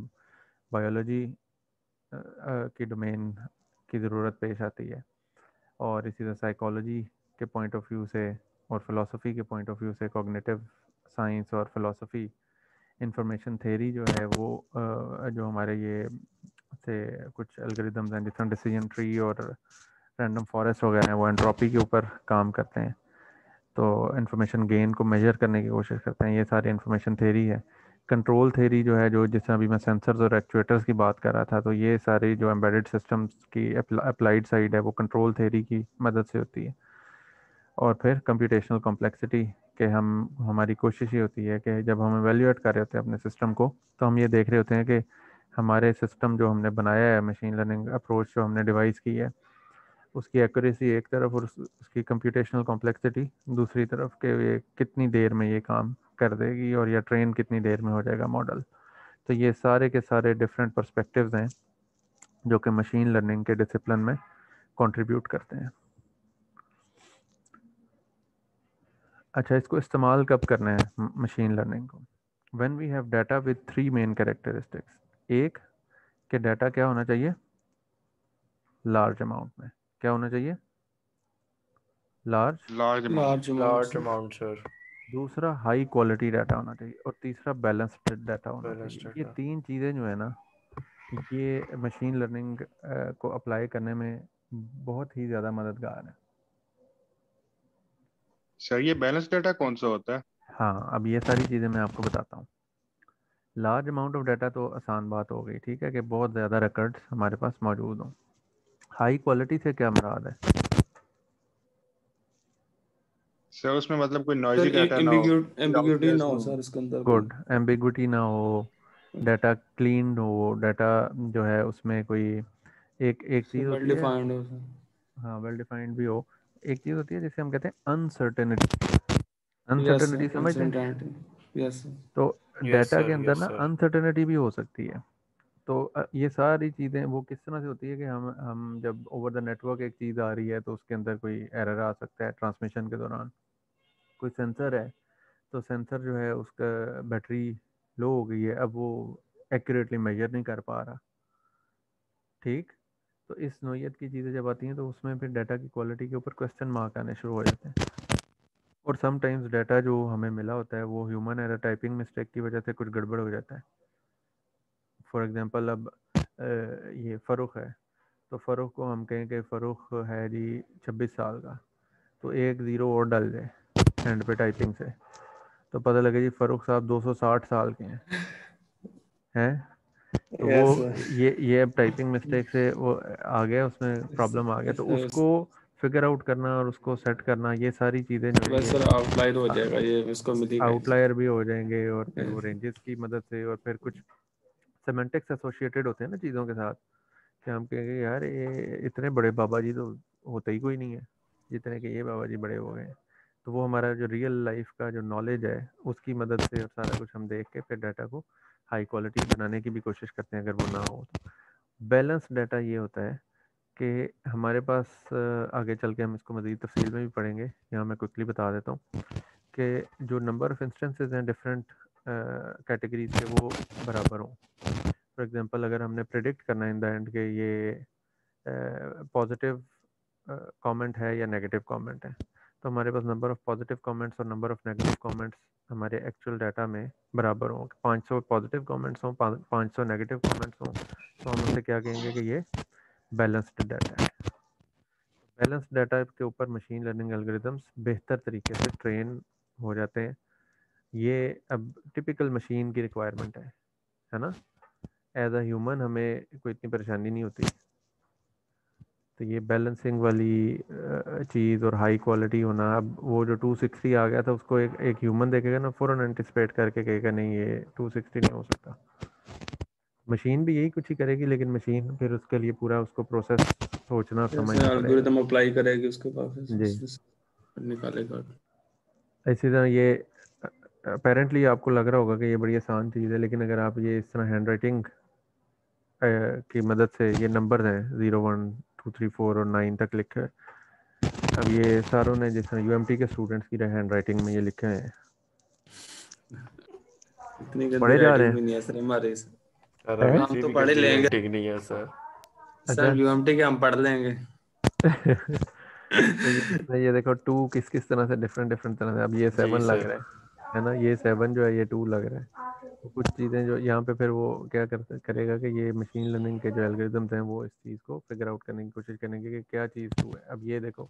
Speaker 2: बायोलॉजी की डोमेन की ज़रूरत पेश आती है। और इसी तरह साइकोलॉजी के पॉइंट ऑफ व्यू से और फिलॉसफी के पॉइंट ऑफ व्यू से कॉग्निटिव साइंस और फिलॉसफी, इंफॉर्मेशन थ्योरी जो है वो जो हमारे ये से कुछ एल्गोरिदम्स हैं जिस तरह डिसीजन ट्री और रैंडम फॉरेस्ट वगैरह हैं वो एंट्रोपी के ऊपर काम करते हैं, तो इंफॉर्मेशन गेन को मेजर करने की कोशिश करते हैं। ये सारी इंफॉर्मेशन थ्योरी है। कंट्रोल थ्योरी जो है, जो जिस तरह अभी मैं सेंसर्स और एक्चुएटर्स की बात कर रहा था, तो ये सारी जो एम्बेडेड सिस्टम्स की अप्लाइड साइड है वो कंट्रोल थ्योरी की मदद से होती है। और फिर कंप्यूटेशनल कॉम्प्लेक्सिटी के हमारी कोशिश ये होती है कि जब हम एवेल्यूएट कर रहे होते हैं अपने सिस्टम को, तो हम ये देख रहे होते हैं कि हमारे सिस्टम जो हमने बनाया है, मशीन लर्निंग अप्रोच जो हमने डिवाइस की है, उसकी एक्यूरेसी एक तरफ और उसकी कंप्यूटेशनल कॉम्प्लेक्सिटी दूसरी तरफ के ये कितनी देर में ये काम कर देगी और या ट्रेन कितनी देर में हो जाएगा मॉडल। तो ये सारे के सारे डिफरेंट पर्सपेक्टिव्स हैं जो कि मशीन लर्निंग के डिसिप्लिन में कंट्रीब्यूट करते हैं। अच्छा, इसको इस्तेमाल कब करना है मशीन लर्निंग को? When we have data with 3 main characteristics. एक कि डाटा क्या होना चाहिए, लार्ज अमाउंट में। क्या होना चाहिए,
Speaker 7: लार्ज
Speaker 3: अमाउंट सर।
Speaker 2: दूसरा हाई क्वालिटी डाटा होना चाहिए और तीसरा बैलेंस्ड डाटा होना
Speaker 3: Balanced
Speaker 2: चाहिए। ये
Speaker 3: data।
Speaker 2: 3 चीज़ें जो है ना, ये मशीन लर्निंग को अप्लाई करने में बहुत ही ज़्यादा मददगार है।
Speaker 7: सर ये बैलेंस डाटा कौन सा होता है?
Speaker 2: हाँ, अब ये सारी चीज़ें मैं आपको बताता हूँ। लार्ज अमाउंट ऑफ डाटा तो आसान बात हो गई, ठीक है, कि बहुत ज़्यादा रिकॉर्ड्स हमारे पास मौजूद हों। हाई क्वालिटी से क्या मुराद है?
Speaker 7: सर उसमें मतलब कोई
Speaker 4: सर
Speaker 7: नॉइजी डाटा ना हो,
Speaker 4: एम्बिग्यूटी ना हो सर इसके अंदर।
Speaker 2: गुड, एम्बिग्विटी ना हो, डाटा क्लीन हो, डाटा जो है उसमें कोई एक चीज़
Speaker 4: वेल
Speaker 2: होती है,
Speaker 4: डिफाइंड हो सर।
Speaker 2: हाँ वेल डिफाइंड भी हो। एक चीज़ होती है जिसे हम कहते हैं अनसर्टेनिटी।
Speaker 4: यस
Speaker 2: अनसर्टेनिटी
Speaker 4: सर,
Speaker 2: समझते हैं?
Speaker 4: अनसर्टेनिटी। Yes sir.
Speaker 2: तो
Speaker 3: यस
Speaker 2: डाटा
Speaker 3: सर,
Speaker 2: के अंदर
Speaker 3: यस
Speaker 2: ना
Speaker 3: सर।
Speaker 2: अनसर्टेनिटी भी हो सकती है। तो ये सारी चीज़ें वो किस तरह से होती है कि हम जब ओवर द नेटवर्क एक चीज़ आ रही है तो उसके अंदर कोई एरर आ सकता है ट्रांसमिशन के दौरान। कोई सेंसर है तो सेंसर जो है उसका बैटरी लो हो गई है, अब वो एक्यूरेटली मेजर नहीं कर पा रहा, ठीक। तो इस नोयत की चीज़ें जब आती हैं तो उसमें फिर डाटा की क्वालिटी के ऊपर क्वेश्चन मार्क आने शुरू हो जाते हैं। और समटाइम्स डाटा जो हमें मिला होता है वो ह्यूमन एरर, टाइपिंग मिस्टेक की वजह से कुछ गड़बड़ हो जाता है। फॉर एग्जांपल अब ये फ़ारूक है, तो फ़ारूक को हम कहें कि फ़ारूक है जी 26 साल का, तो एक ज़ीरो और डाल जाए एंड पे टाइपिंग से, तो पता लगे जी फ़ारूक साहब 260 साल के हैं। तो वो
Speaker 4: यस सर।
Speaker 2: ये अब टाइपिंग मिस्टेक से वो आ गया, उसमें प्रॉब्लम आ गया, तो उसको फिगर आउट करना और उसको सेट करना, ये सारी चीज़ें जो
Speaker 4: बस
Speaker 2: है
Speaker 4: सर आउटलाइन हो जाएगा, ये इसको मिली गई।
Speaker 2: आउटलायर भी हो जाएंगे और फिर वो रेंजेस की मदद से और फिर कुछ सेमेंटिक्स एसोसिएटेड होते हैं ना चीज़ों के साथ, कि हम कहेंगे यार ये इतने बड़े बाबा जी तो होते ही कोई नहीं है जितने कि ये बाबा जी बड़े हो गए हैं। तो वो हमारा जो रियल लाइफ का जो नॉलेज है उसकी मदद से और सारा कुछ हम देख के फिर डाटा को हाई क्वालिटी बनाने की भी कोशिश करते हैं अगर वो ना हो तो। बैलेंस डाटा ये होता है कि हमारे पास आगे चल के हम इसको मज़ीद तफसील में भी पढ़ेंगे, यहाँ मैं क्विकली बता देता हूँ कि जो नंबर ऑफ़ इंस्टेंसेस हैं डिफरेंट कैटेगरीज के वो बराबर हों। फॉर एग्जांपल अगर हमने प्रेडिक्ट करना है इन द एंड के ये पॉजिटिव कमेंट है या नेगेटिव कमेंट है, तो हमारे पास नंबर ऑफ़ पॉजिटिव कमेंट्स और नंबर ऑफ़ नेगेटिव कमेंट्स हमारे एक्चुअल डाटा में बराबर हों। 500 पॉजिटिव कमेंट्स हों, 500 नेगेटिव कमेंट्स हों, तो हम उसे क्या कहेंगे कि ये बैलेंस्ड डाटा है। बैलेंस्ड डाटा के ऊपर मशीन लर्निंग एल्गोरिदम्स बेहतर तरीके से ट्रेन हो जाते हैं। ये अब टिपिकल मशीन की रिक्वायरमेंट है ना। एज अ ह्यूमन हमें कोई इतनी परेशानी नहीं होती, तो ये बैलेंसिंग वाली चीज़ और हाई क्वालिटी होना, अब वो जो 260 आ गया था उसको एक ह्यूमन देखेगा ना फ़ौरन एंटिसिपेट करके कहेगा नहीं ये 260 नहीं हो सकता। मशीन भी यही कुछ ही करेगी, लेकिन मशीन फिर उसके लिए पूरा उसको प्रोसेस सोचना समझना पड़ेगा।
Speaker 4: एल्गोरिदम अप्लाई करेगी उसके बाद
Speaker 2: जी
Speaker 4: निकालेगा।
Speaker 2: इसी तरह ये अपेरेंटली आपको लग रहा होगा कि ये बड़ी आसान चीज़ है, लेकिन अगर आप ये इस तरह हैंड राइटिंग की मदद से ये नंबर हैं 0 1 2 3 4 और 9 तक लिखे, अब ये सारों ने जिस तरह यूएमटी के स्टूडेंट्स की हैंड राइटिंग में ये लिखे हैं,
Speaker 4: इतनी गंदी
Speaker 2: पढ़े जा रहे
Speaker 4: राइटिंग
Speaker 2: हैं।
Speaker 4: भी नहीं है सर हमारे।
Speaker 3: सर
Speaker 2: हैं?
Speaker 3: अभी
Speaker 4: हम तो
Speaker 3: भी
Speaker 4: पढ़ ही
Speaker 3: गंदी
Speaker 4: लेंगे
Speaker 3: राइटिंग नहीं है सर।
Speaker 2: अच्छा
Speaker 4: सर यूएमटी के हम पढ़ लेंगे।
Speaker 2: तो ये देखो 2 किस किस तरह से डिफरेंट तरह से, अब ये 7
Speaker 3: जी
Speaker 2: लग
Speaker 3: सर।
Speaker 2: रहा है ना, ये 7 जो है ये 2 लग रहा है। तो कुछ चीज़ें जो यहाँ पे फिर वो क्या करेगा कि ये मशीन लर्निंग के जो एल्गोरिदम्स हैं वो इस चीज़ को फिगर आउट करने की कोशिश करेंगे कि क्या चीज़ 2 है। अब ये देखो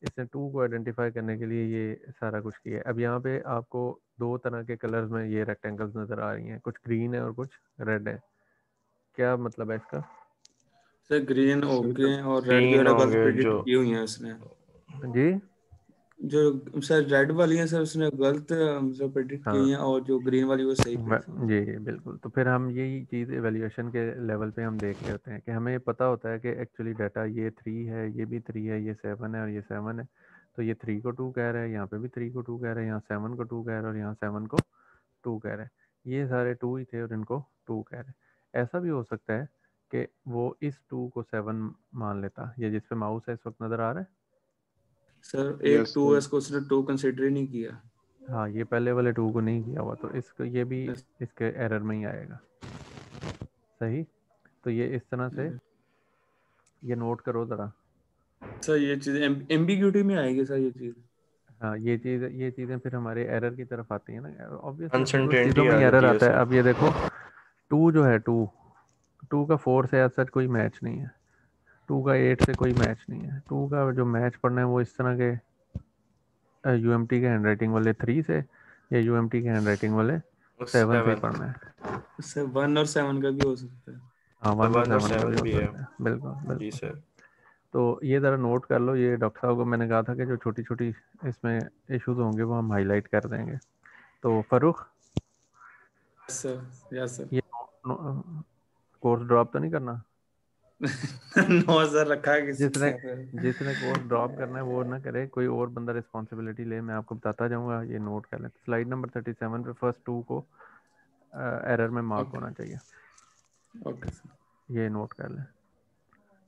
Speaker 2: इसने 2 को आइडेंटिफाई करने के लिए ये सारा कुछ किया है। अब यहाँ पे आपको 2 तरह के कलर्स में ये रेक्टेंगल्स नज़र आ रही हैं, कुछ ग्रीन है और कुछ रेड है। क्या मतलब है इसका?
Speaker 4: सर ग्रीन ओके और रेड जो है
Speaker 3: तीन
Speaker 4: ना गलत
Speaker 3: होंगे
Speaker 4: प्रेडिक्ट
Speaker 3: जो
Speaker 4: की हुई है उसने।
Speaker 2: जी
Speaker 4: जो सर रेड वाली है सर उसने गलत मतलब प्रेडिक्ट की
Speaker 2: हाँ
Speaker 4: हुई है, और जो ग्रीन वाली वो सही प्रेडिक्ट की
Speaker 2: जी जी बिल्कुल। तो फिर हम यही चीज़ एवेल्यूएशन के लेवल पे हम देख रहे होते हैं कि हमें पता होता है कि एक्चुअली डाटा ये 3 है, ये भी 3 है, ये 7 है और ये 7 है। तो ये 3 को 2 कह रहा है, यहाँ पे भी 3 को 2 कह रहा है, यहाँ 7 को 2 कह रहा है और यहाँ 7 को 2 कह रहा है। ये सारे 2 ही थे और इनको 2 कह रहे हैं। ऐसा भी हो सकता है कि वो इस 2 को 7 मान लेता। ये जिस पे माउस है इस वक्त नज़र आ रहा है।
Speaker 4: सर एक
Speaker 7: यस
Speaker 4: 2 है
Speaker 7: सर।
Speaker 4: इसको उसने 2 कंसिडर ही नहीं किया।
Speaker 2: हाँ ये पहले वाले 2 को नहीं किया हुआ, तो इसको ये भी
Speaker 4: Yes.
Speaker 2: इसके एरर में ही आएगा। सही। तो ये इस तरह से ये नोट करो ज़रा।
Speaker 4: सर ये चीज एम्बिग्यूटी में आएगी सर ये चीज।
Speaker 2: हाँ ये चीज़ें फिर हमारे एरर की तरफ आती हैं ना, ऑब्वियसली उस
Speaker 3: अनसर्टेनिटी
Speaker 2: चीज़ों में
Speaker 3: आ
Speaker 2: ही एरर
Speaker 3: जाती है
Speaker 2: आता है।
Speaker 3: सर।
Speaker 2: अब ये देखो 2 जो है 2 का 4 से सच कोई मैच नहीं है, 2 का 8 से कोई मैच नहीं है। 2 का जो मैच पढ़ना है वो इस तरह के यूएमटी के हैंड राइटिंग वाले 3 से या यूएमटी के हैंड राइटिंग वाले 7 से ही पढ़ना है।
Speaker 4: सर 1 और 7 का भी हो सकता है।
Speaker 2: हाँ 1 और
Speaker 3: 1 और
Speaker 2: 7 का भी
Speaker 3: 7
Speaker 2: हो
Speaker 3: भी है।
Speaker 2: सकता है, बिल्कुल
Speaker 3: जी
Speaker 2: बिल्कुल।
Speaker 3: सर।
Speaker 2: तो ये ज़रा नोट कर लो, ये डॉक्टर साहब को मैंने कहा था कि जो छोटी छोटी इसमें इश्यूज होंगे वो हम हाईलाइट कर देंगे। तो फरूख
Speaker 4: सर यस सर।
Speaker 2: ये कोर्स ड्रॉप तो नहीं करना?
Speaker 4: नो सर रखा है किसी
Speaker 2: जिसने
Speaker 4: ने फिर।
Speaker 2: जिसने कोर्स ड्रॉप करना है वो ना करे, कोई और बंदा रिस्पॉन्सिबिलिटी ले, मैं आपको बताता जाऊंगा। ये नोट कर लें। स्लाइड नंबर 37 पे फर्स्ट 2 को एरर में मार्क होना चाहिए,
Speaker 4: ओके सर।
Speaker 2: ये नोट कर लें।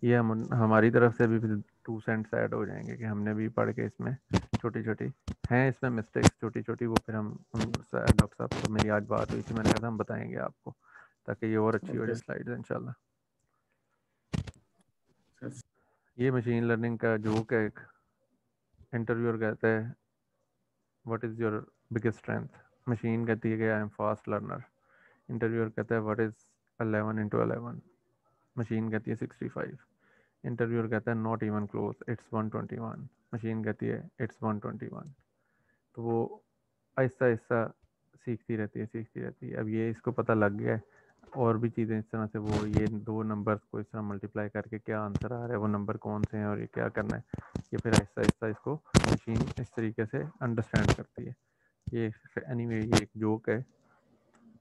Speaker 2: ये हमारी तरफ से भी 2 सेंट्स ऐड हो जाएंगे कि हमने भी पढ़ के इसमें छोटी छोटी हैं इसमें मिस्टेक्स छोटी छोटी, वो फिर हम डॉक्टर साहब तो मेरी आज बात हुई थी, मैंने कहा था हम बताएंगे आपको ताकि ये और अच्छी हो जाए स्लाइड्स इंशाल्लाह। ये मशीन लर्निंग का जोक है। एक इंटरव्यूअर कहता है what is your biggest strength, machine कहती है कि I am fast learner. Interviewer कहता है व्हाट इज़ 11 × 11, मशीन कहती है 65। इंटरव्यूअर कहता है not even close, it's 121। Machine कहती है इट्स 121। तो वो आहिस्ता आहिस्ता सीखती रहती है। अब ये इसको पता लग गया है और भी चीज़ें इस तरह से, वो ये 2 नंबर्स को इस तरह मल्टीप्लाई करके क्या आंसर आ रहा है, वो नंबर कौन से हैं और ये क्या करना है, ये फिर आहिस्ता आहिस्ता इसको मशीन इस तरीके से अंडरस्टैंड करती है। ये एनीवे ये एक जोक है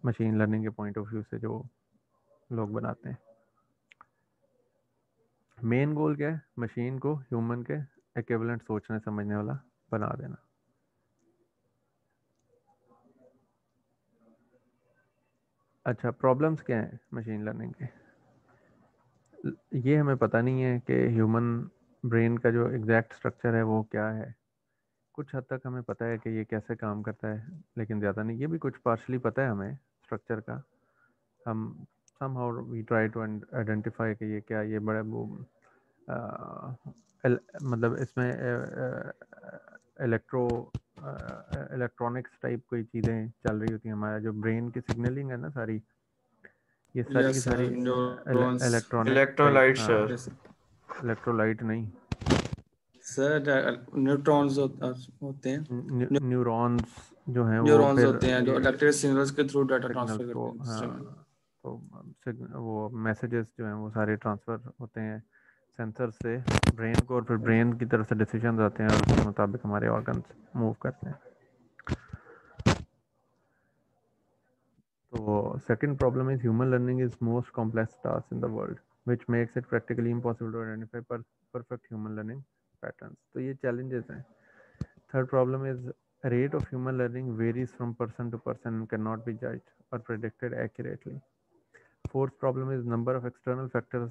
Speaker 2: मशीन लर्निंग के पॉइंट ऑफ व्यू से जो लोग बनाते हैं। मेन गोल क्या है? मशीन को ह्यूमन के इक्विवेलेंट सोचने समझने वाला बना देना। अच्छा, प्रॉब्लम्स क्या हैं मशीन लर्निंग के? ये हमें पता नहीं है कि ह्यूमन ब्रेन का जो एग्जैक्ट स्ट्रक्चर है वो क्या है। कुछ हद तक हमें पता है कि ये कैसे काम करता है, लेकिन ज़्यादा नहीं। ये भी कुछ पार्शली पता है हमें स्ट्रक्चर का। हम somehow we try to identify कि ये क्या, ये बड़ा वो मतलब इसमें इलेक्ट्रॉनिक्स टाइप कोई चीज़ें चल रही होती हैं। हमारा जो ब्रेन की सिग्नलिंग है ना सारी, ये सारी की
Speaker 4: यस
Speaker 2: सारी
Speaker 4: सर, न्यूरॉन्स।
Speaker 2: इलेक्ट्रॉनिक
Speaker 3: इलेक्ट्रोलाइट
Speaker 2: हाँ,
Speaker 3: सर।
Speaker 2: इलेक्ट्रोलाइट नहीं,
Speaker 4: सर न्यूट्रॉन्स होते हैं,
Speaker 2: न्यूरॉन्स जो हैं वो
Speaker 4: न्यूरॉन्स
Speaker 2: फिर
Speaker 4: होते हैं जो
Speaker 2: ये
Speaker 4: इलेक्ट्रिक सिग्नल्स के थ्रू डाटा
Speaker 2: सिग्नल्स
Speaker 4: ट्रांसफर
Speaker 2: को,
Speaker 4: करते हैं सिस्टम में।
Speaker 2: हाँ, तो वो मैसेजेस जो हैं वो सारे ट्रांसफ़र होते हैं सेंसर से ब्रेन को, और फिर ब्रेन की तरफ से डिसीजन आते हैं और उसके मुताबिक हमारे ऑर्गन्स मूव करते हैं। तो second problem is human learning is most complex task in the world which makes it practically impossible to identify perfect human learning patterns. तो ये चैलेंजेस हैं। Third problem is rate of human learning varies from person to person and cannot be judged or predicted accurately. Fourth problem is number of external factors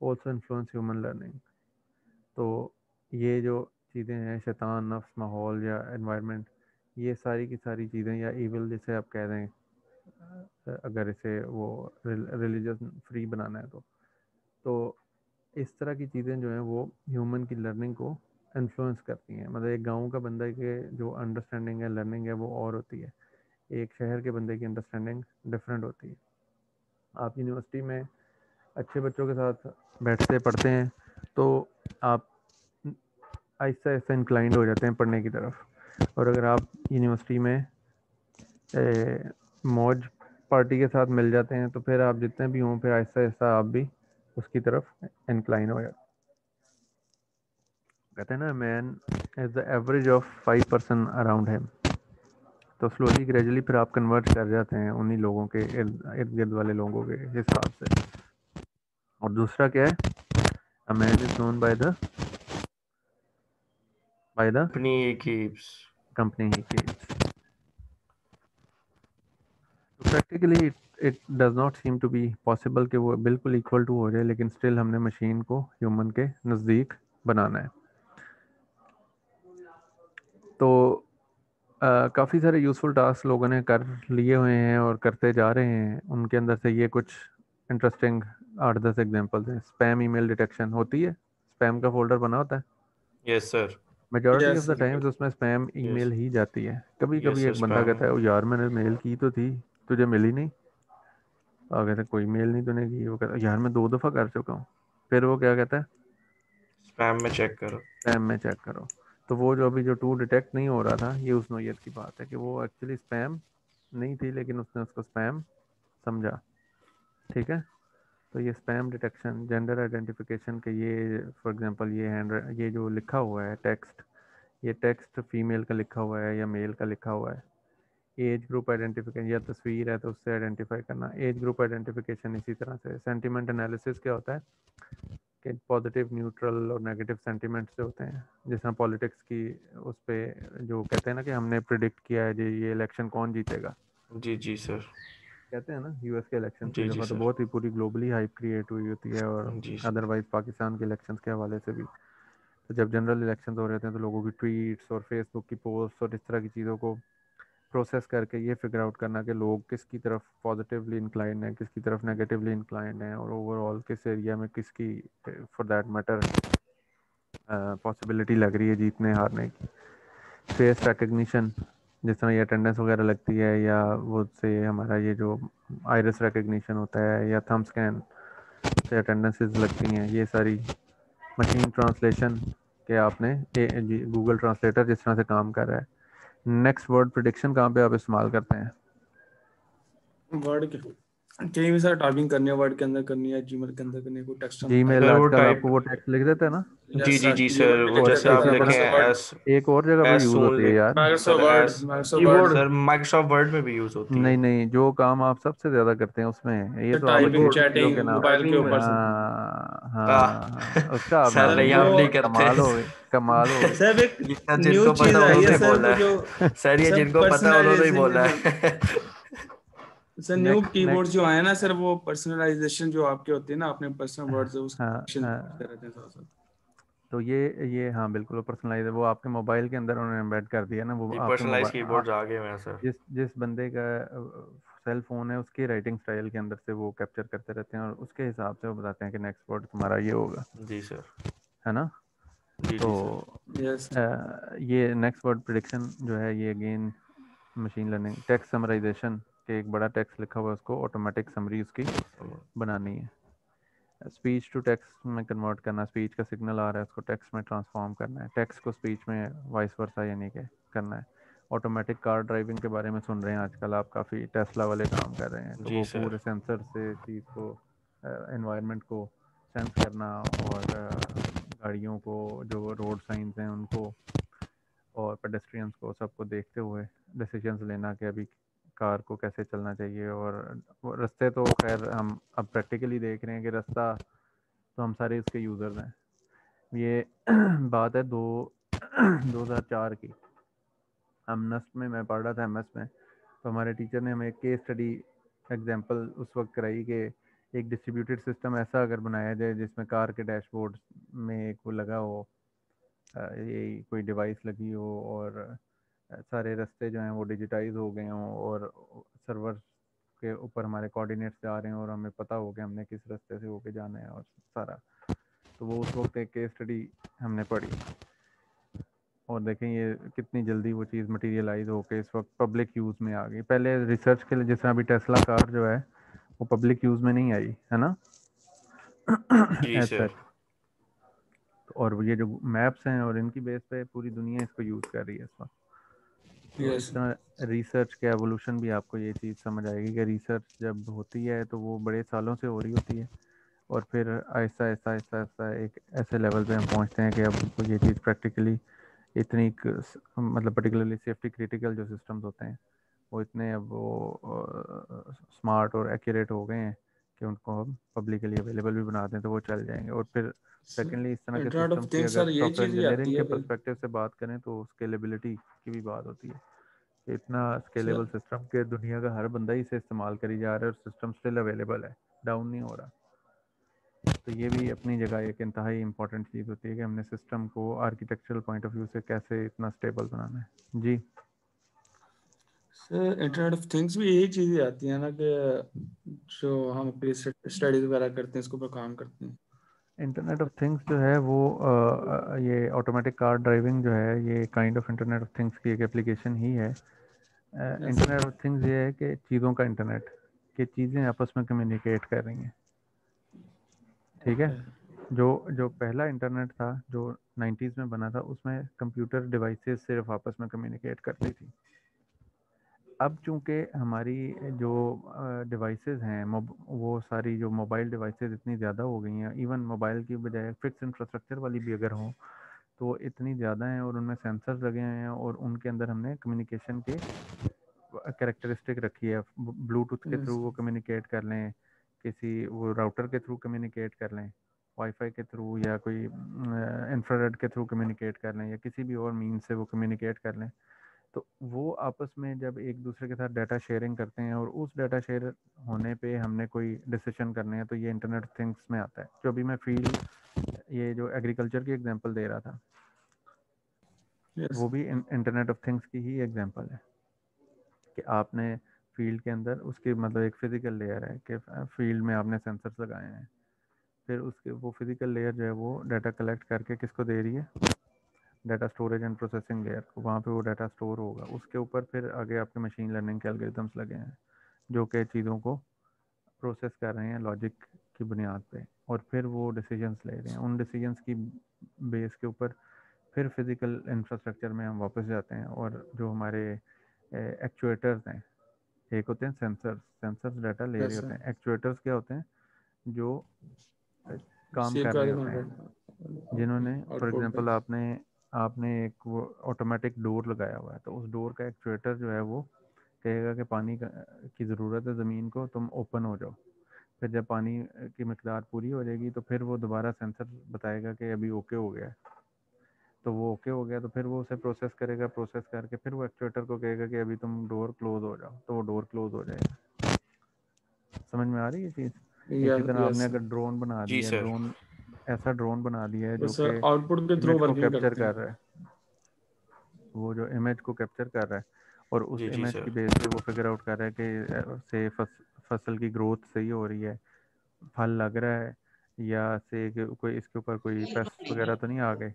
Speaker 2: also influence human learning. तो ये जो चीज़ें हैं, शैतान, नफ्स, माहौल या एनवायरनमेंट, ये सारी की सारी चीज़ें, या इविल जिसे आप कह दें अगर इसे वो रिलीजियस फ्री बनाना है तो इस तरह की चीज़ें जो हैं वो ह्यूमन की लर्निंग को इन्फ्लुएंस करती हैं। मतलब एक गांव का बंदा के जो अंडरस्टैंडिंग है, लर्निंग है, वो और होती है। एक शहर के बंदे की अंडरस्टैंडिंग डिफरेंट होती है। आप यूनिवर्सिटी में अच्छे बच्चों के साथ बैठते पढ़ते हैं तो आप आहिस्ता आहिस्ता इंक्लाइंड हो जाते हैं पढ़ने की तरफ, और अगर आप यूनिवर्सिटी में मौज पार्टी के साथ मिल जाते हैं तो फिर आप जितने भी हों फिर आहिस्ता आहिस्ता आप भी उसकी तरफ इंक्लाइन हो जाते हैं। कहते हैं ना, man is the average of 5% around him. तो स्लोली ग्रेजुअली फिर आप कन्वर्ट कर जाते हैं उन्हीं लोगों के इर्द गिर्द वाले लोगों के हिसाब से। और दूसरा क्या है? A man is known by the
Speaker 3: company he keeps.
Speaker 2: Company he keeps. Practically it does not seem to be possible कि वो बिल्कुल इक्वल टू हो जाए, लेकिन स्टिल हमने मशीन को ह्यूमन के नज़दीक बनाना है। तो काफ़ी सारे यूज़फुल टास्क लोगों ने कर लिए हुए हैं और करते जा रहे हैं। उनके अंदर से ये कुछ इंटरेस्टिंग 8-10 एग्जांपल्स हैं। स्पैम ईमेल डिटेक्शन होती है, स्पैम का फोल्डर बना होता है,
Speaker 3: yes sir.
Speaker 2: Majority of
Speaker 4: yes
Speaker 2: the times उसमें स्पैम ईमेल ही जाती है। कभी
Speaker 3: यस
Speaker 2: कभी
Speaker 3: सर,
Speaker 2: एक बंदा
Speaker 3: स्पैम।
Speaker 2: कहता है, ओ यार मैंने मेल की तो थी, तुझे मिली नहीं। और कहता है कोई मेल नहीं तूने की। वो कहता है यार मैं 2 दफ़ा कर चुका हूँ। फिर वो क्या कहता है?
Speaker 3: स्पैम में चेक करो।
Speaker 2: स्पैम में चेक करो। तो वो जो अभी जो टू डिटेक्ट नहीं हो रहा था, ये उस नौयत की बात है कि वो एक्चुअली स्पैम नहीं थी, लेकिन उसने उसको स्पैम समझा। ठीक है, तो ये स्पैम डिटेक्शन, जेंडर आइडेंटिफिकेशन के ये फॉर एग्जांपल ये जो लिखा हुआ है टेक्स्ट, ये टेक्स्ट फीमेल का लिखा हुआ है या मेल का लिखा हुआ है। एज ग्रुप आइडेंटिफिकेशन, या तस्वीर है तो उससे आइडेंटिफाई करना। एज ग्रुप आइडेंटिफिकेशन इसी तरह से। सेंटिमेंट एनालिसिस क्या होता है कि पॉजिटिव, न्यूट्रल और नेगेटिव सेंटिमेंट्स जो होते हैं, जिस तरह पॉलिटिक्स की उस पर जो कहते हैं ना कि हमने प्रिडिक्ट किया है जी ये इलेक्शन कौन जीतेगा,
Speaker 3: जी जी सर।
Speaker 2: कहते हैं ना। यूएस के इलेक्शन की
Speaker 3: जी जी
Speaker 2: दफ़ा तो
Speaker 3: सर।
Speaker 2: बहुत ही पूरी ग्लोबली हाइप क्रिएट हुई होती है, और
Speaker 3: जी सर।
Speaker 2: अदरवाइज पाकिस्तान के इलेक्शन के हवाले से भी। तो जब जनरल इलेक्शन हो रहे थे तो लोगों की ट्वीट्स और फेसबुक की पोस्ट और इस तरह की चीज़ों को प्रोसेस करके ये फिगर आउट करना कि लोग किसकी तरफ पॉजिटिवली इंक्लाइंड हैं, किसकी तरफ नेगेटिवली इंक्लाइंड हैं, और ओवरऑल किस एरिया में किसकी फॉर दैट मैटर पॉसिबिलिटी लग रही है जीतने हारने की। फेस रिकग्निशन, जिस तरह ये अटेंडेंस वगैरह लगती है, या वो से हमारा ये जो आइरिस रिकग्निशन होता है या थंब स्कैन से अटेंडेंसेस लगती हैं, ये सारी। मशीन ट्रांसलेशन के आपने गूगल ट्रांसलेटर जिस तरह से काम कर रहा है। नेक्स्ट वर्ड प्रिडिक्शन कहाँ पे आप इस्तेमाल करते हैं?
Speaker 4: वर्ड के कहीं भी सर टाइपिंग करनी है, वर्ड के अंदर करनी है, जीमेल के अंदर करनी है, कोई टेक्स्ट हम
Speaker 2: जीमेल
Speaker 3: सर वो
Speaker 2: आजकल
Speaker 3: टाइप
Speaker 2: आपको वो टेक्स्ट लिख देता है ना।
Speaker 3: जी
Speaker 4: यस
Speaker 3: जी
Speaker 4: सर,
Speaker 3: जी
Speaker 4: कीबोर्ड
Speaker 3: सर,
Speaker 4: पे
Speaker 3: वो
Speaker 4: लिख
Speaker 2: और
Speaker 3: जैसे
Speaker 4: देता है
Speaker 3: आप
Speaker 2: एक
Speaker 4: सर,
Speaker 2: नंबर
Speaker 3: लिखें
Speaker 4: माइक्रोसॉफ्ट वर्ड।
Speaker 3: एस
Speaker 2: एक और जगह पे
Speaker 3: एस
Speaker 2: यूज
Speaker 3: सून
Speaker 2: होती है
Speaker 3: लिख
Speaker 2: यार।
Speaker 3: Sir
Speaker 4: Microsoft word,
Speaker 3: S
Speaker 4: Microsoft word.
Speaker 3: Keyboard sir Microsoft word में भी यूज होती है।
Speaker 2: नहीं नहीं, जो काम आप सबसे ज्यादा करते हैं उसमें, ये तो आप अच्छी
Speaker 4: टाइपिंग,
Speaker 2: अच्छी
Speaker 3: कीबोर्ड
Speaker 2: चीजों के
Speaker 4: चैटिंग
Speaker 2: नाम।
Speaker 4: मोबाइल के
Speaker 3: टाइपिंग में
Speaker 4: ऊपर सर।
Speaker 2: हाँ
Speaker 3: आ,
Speaker 2: हाँ हाँ, उसका आप
Speaker 3: सर
Speaker 2: नाम
Speaker 4: सर
Speaker 2: नहीं
Speaker 3: नहीं
Speaker 4: वो
Speaker 3: हम
Speaker 2: लेते,
Speaker 3: नहीं करते
Speaker 2: कमाल हो गई, कमाल हो गई।
Speaker 4: सर एक
Speaker 3: ये तो
Speaker 4: न्यू
Speaker 3: जिनको
Speaker 4: चीज
Speaker 3: पता
Speaker 4: आई है
Speaker 3: उन्होंने
Speaker 4: सर,
Speaker 3: बोला
Speaker 4: वो जो
Speaker 3: है सर, ये
Speaker 4: सब
Speaker 3: जिनको पता उन्होंने ही बोला
Speaker 4: पर्सनलाइजेशन,
Speaker 3: है।
Speaker 4: Sir new
Speaker 2: next
Speaker 4: keyboard
Speaker 2: next
Speaker 4: जो आए हैं ना सर, वो पर्सनलाइजेशन जो आपके होते हैं ना, अपने पर्सनल वर्ड से उसका
Speaker 2: हाँ
Speaker 4: function करते रहते हैं सर।
Speaker 2: तो ये हाँ बिल्कुल पर्सनलाइज है, वो आपके मोबाइल के अंदर उन्होंने एम्बेड कर दिया ना, वो
Speaker 3: ये
Speaker 2: आपके
Speaker 3: पर्सनलाइज
Speaker 2: मोबाइल
Speaker 3: कीबोर्ड्स आ गए हैं सर।
Speaker 2: जिस जिस बंदे का सेल फोन है उसकी राइटिंग स्टाइल के अंदर से वो कैप्चर करते रहते हैं और उसके हिसाब से वो बताते हैं कि नेक्स्ट वर्ड तुम्हारा ये होगा,
Speaker 3: जी सर।
Speaker 2: है ना।
Speaker 3: जी
Speaker 2: तो
Speaker 3: जी सर।
Speaker 4: यस
Speaker 2: ये नेक्स्ट वर्ड प्रिडिक्शन जो है ये again machine learning, text summarization के एक बड़ा टेक्स्ट लिखा हुआ है, उसको ऑटोमेटिक समरी उसकी बनानी है। स्पीच टू टेक्स्ट में कन्वर्ट करना, स्पीच का सिग्नल आ रहा है उसको टेक्स्ट में ट्रांसफॉर्म करना है, टेक्स्ट को स्पीच में वाइस वर्सा यानी कि करना है। ऑटोमेटिक कार ड्राइविंग के बारे में सुन रहे हैं आजकल आप, काफ़ी टेस्ला वाले काम कर रहे हैं, तो
Speaker 3: जी
Speaker 2: वो
Speaker 3: सर।
Speaker 2: पूरे सेंसर से चीज़ को एनवायरनमेंट को सेंस करना और गाड़ियों को जो रोड साइंस हैं उनको और पेडेस्ट्रियंस को सबको देखते हुए डिसीजंस लेना कि अभी कार को कैसे चलना चाहिए। और वो रास्ते तो खैर हम अब प्रैक्टिकली देख रहे हैं कि रास्ता तो हम सारे इसके यूज़र्स हैं। ये बात है 2004 की, हम नस्ट में, मैं पढ़ रहा था एमएस में, तो हमारे टीचर ने हमें एक केस स्टडी एग्जांपल उस वक्त कराई कि एक डिस्ट्रीब्यूटेड सिस्टम ऐसा अगर बनाया जाए जिसमें कार के डैशबोर्ड में एक वो लगा हो, ये कोई डिवाइस लगी हो और सारे रास्ते जो हैं वो डिजिटाइज हो गए हों और सर्वर के ऊपर हमारे कोऑर्डिनेट्स जा रहे हैं और हमें पता हो कि हमने किस रास्ते से होके जाना है और सारा। तो वो उस वक्त एक केस स्टडी हमने पढ़ी और देखें ये कितनी जल्दी वो चीज़ मटेरियलाइज होके इस वक्त पब्लिक यूज़ में आ गई। पहले रिसर्च के लिए, जिस तरह अभी टेस्ला कार जो है वो पब्लिक यूज़ में नहीं आई है ना
Speaker 3: जी
Speaker 2: एज
Speaker 3: सर।
Speaker 2: सच। और ये जो मैप्स हैं और इनकी बेस पे पूरी दुनिया इसको यूज़ कर रही है इस वक्त। तो इस
Speaker 4: यस
Speaker 2: तरह रिसर्च के एवोल्यूशन भी आपको ये चीज़ समझ आएगी कि रिसर्च जब होती है तो वो बड़े सालों से हो रही होती है और फिर आहिस्ता आहिस्ता आहिस्ता आहिस्ता एक ऐसे लेवल पे हम पहुंचते हैं कि अब ये चीज़ प्रैक्टिकली इतनी मतलब पर्टिकुलरली सेफ्टी क्रिटिकल जो सिस्टम्स होते हैं वो इतने अब वो स्मार्ट और एक्यूरेट हो गए हैं कि उनको हम पब्लिकली अवेलेबल भी बना दें तो वो चल जाएंगे। और फिर सेकेंडली इस तरह के
Speaker 4: इंटरनेट ऑफ
Speaker 2: सिस्टम्स की
Speaker 4: थिंग्स
Speaker 2: अगर
Speaker 4: सर, यही
Speaker 2: सॉफ्टवेयर
Speaker 4: चीज ही आती
Speaker 2: इंजीनियरिंग के
Speaker 4: है फिर
Speaker 2: पर्सपेक्टिव से बात करें तो स्केलेबिलिटी की भी बात होती है कि इतना स्केलेबल
Speaker 4: सर।
Speaker 2: सिस्टम के दुनिया का हर बंदा ही इसे इस्तेमाल करी जा रहा है और सिस्टम स्टिल अवेलेबल है, डाउन नहीं हो रहा। तो ये भी अपनी जगह एक इंतहाई इंपॉर्टेंट चीज़ होती है कि हमने सिस्टम को आर्किटेक्चरल पॉइंट ऑफ व्यू से कैसे इतना स्टेबल बनाना है। जी
Speaker 4: सर इंटरनेट ऑफ थिंग्स भी यही चीजें आती है ना, कि जो हम अपनी स्टडीज वगैरह करते हैं इसके ऊपर काम करते हैं।
Speaker 2: इंटरनेट ऑफ थिंग्स जो है वो ये ऑटोमेटिक कार ड्राइविंग जो है ये kind of internet of things की एक एप्लीकेशन ही है।
Speaker 4: यस
Speaker 2: इंटरनेट ऑफ थिंग्स ये है कि चीज़ों का इंटरनेट, कि चीज़ें आपस में कम्युनिकेट कर रही हैं, ठीक है। जो जो पहला इंटरनेट था जो 90s में बना था उसमें कंप्यूटर डिवाइसेस सिर्फ आपस में कम्युनिकेट करती थी। अब चूंकि हमारी जो डिवाइसेस हैं वो सारी जो मोबाइल डिवाइसेस इतनी ज़्यादा हो गई हैं, इवन मोबाइल की बजाय फिक्स इंफ्रास्ट्रक्चर वाली भी अगर हो तो इतनी ज़्यादा हैं और उनमें सेंसर्स लगे हुए हैं और उनके अंदर हमने कम्युनिकेशन के कैरेक्टरिस्टिक रखी है, ब्लूटूथ के थ्रू
Speaker 4: यस
Speaker 2: वो कम्युनिकेट कर लें, किसी वो राउटर के थ्रू कम्युनिकेट कर लें, वाईफाई के थ्रू या कोई इंफ्रारेड के थ्रू कम्युनिकेट कर लें या किसी भी और मीन से वो कम्युनिकेट कर लें। तो वो आपस में जब एक दूसरे के साथ डाटा शेयरिंग करते हैं और उस डाटा शेयर होने पे हमने कोई डिसीजन करने हैं तो ये इंटरनेट थिंग्स में आता है। जो अभी मैं फील्ड ये जो एग्रीकल्चर की एग्जांपल दे रहा था
Speaker 4: यस
Speaker 2: वो भी इंटरनेट ऑफ थिंग्स की ही एग्जांपल है कि आपने फील्ड के अंदर उसकी मतलब एक फिजिकल लेयर है कि फील्ड में आपने सेंसर्स लगाए हैं, फिर उसके वो फिजिकल लेयर जो है वो डाटा कलेक्ट करके किसको दे रही है, data storage and processing layer को, वहाँ पे वो डाटा स्टोर होगा। उसके ऊपर फिर आगे आपके मशीन लर्निंग के एल्गोरिथम्स लगे हैं जो कि चीज़ों को प्रोसेस कर रहे हैं लॉजिक की बुनियाद पे और फिर वो डिसीजंस ले रहे हैं। उन डिसीजंस की बेस के ऊपर फिर फिज़िकल इंफ्रास्ट्रक्चर में हम वापस जाते हैं और जो हमारे एक्चुएटर्स हैं एक होते हैं सेंसर्स डाटा ले रहे
Speaker 4: यस
Speaker 2: होते
Speaker 4: सर।
Speaker 2: हैं। एक्चुएटर्स क्या होते हैं? जो काम
Speaker 4: सेव
Speaker 2: कर
Speaker 4: कर
Speaker 2: रहे
Speaker 4: देना
Speaker 2: होते हैं, जिन्होंने फॉर
Speaker 4: आउटपुट पे।
Speaker 2: एग्जांपल आपने एक वो ऑटोमेटिक डोर लगाया हुआ है, तो उस डोर का एक्चुएटर जो है वो कहेगा कि की ज़रूरत है ज़मीन को, तुम ओपन हो जाओ। फिर जब पानी की मिकदार पूरी हो जाएगी तो फिर वो दोबारा सेंसर बताएगा कि अभी ओके हो गया है। तो वो ओके हो गया तो फिर वो उसे प्रोसेस करेगा, प्रोसेस करके फिर वो एक्चुएटर को कहेगा कि अभी तुम डोर क्लोज हो जाओ, तो वो डोर क्लोज हो जाएगा। समझ में आ रही है चीज़? इसी तरह
Speaker 4: यस
Speaker 2: आपने
Speaker 4: सर।
Speaker 2: अगर ड्रोन बना
Speaker 3: जी
Speaker 2: दिया,
Speaker 3: सर।
Speaker 2: ऐसा ड्रोन बना दिया है
Speaker 4: तो
Speaker 2: जो
Speaker 4: सर
Speaker 2: कि
Speaker 4: आउटपुट के थ्रू
Speaker 2: इमेज को
Speaker 4: वर्किंग
Speaker 2: कैप्चर
Speaker 4: करते
Speaker 2: कर
Speaker 4: हैं।
Speaker 2: रहा है, वो जो इमेज को कैप्चर कर रहा है और उस
Speaker 3: जी
Speaker 2: इमेज
Speaker 3: सर।
Speaker 2: की बेस पे वो फिगर आउट कर रहा है कि से फसल की ग्रोथ सही हो रही है, फल लग रहा है, या से कोई इसके ऊपर कोई पेस्ट वगैरह तो नहीं आ गए।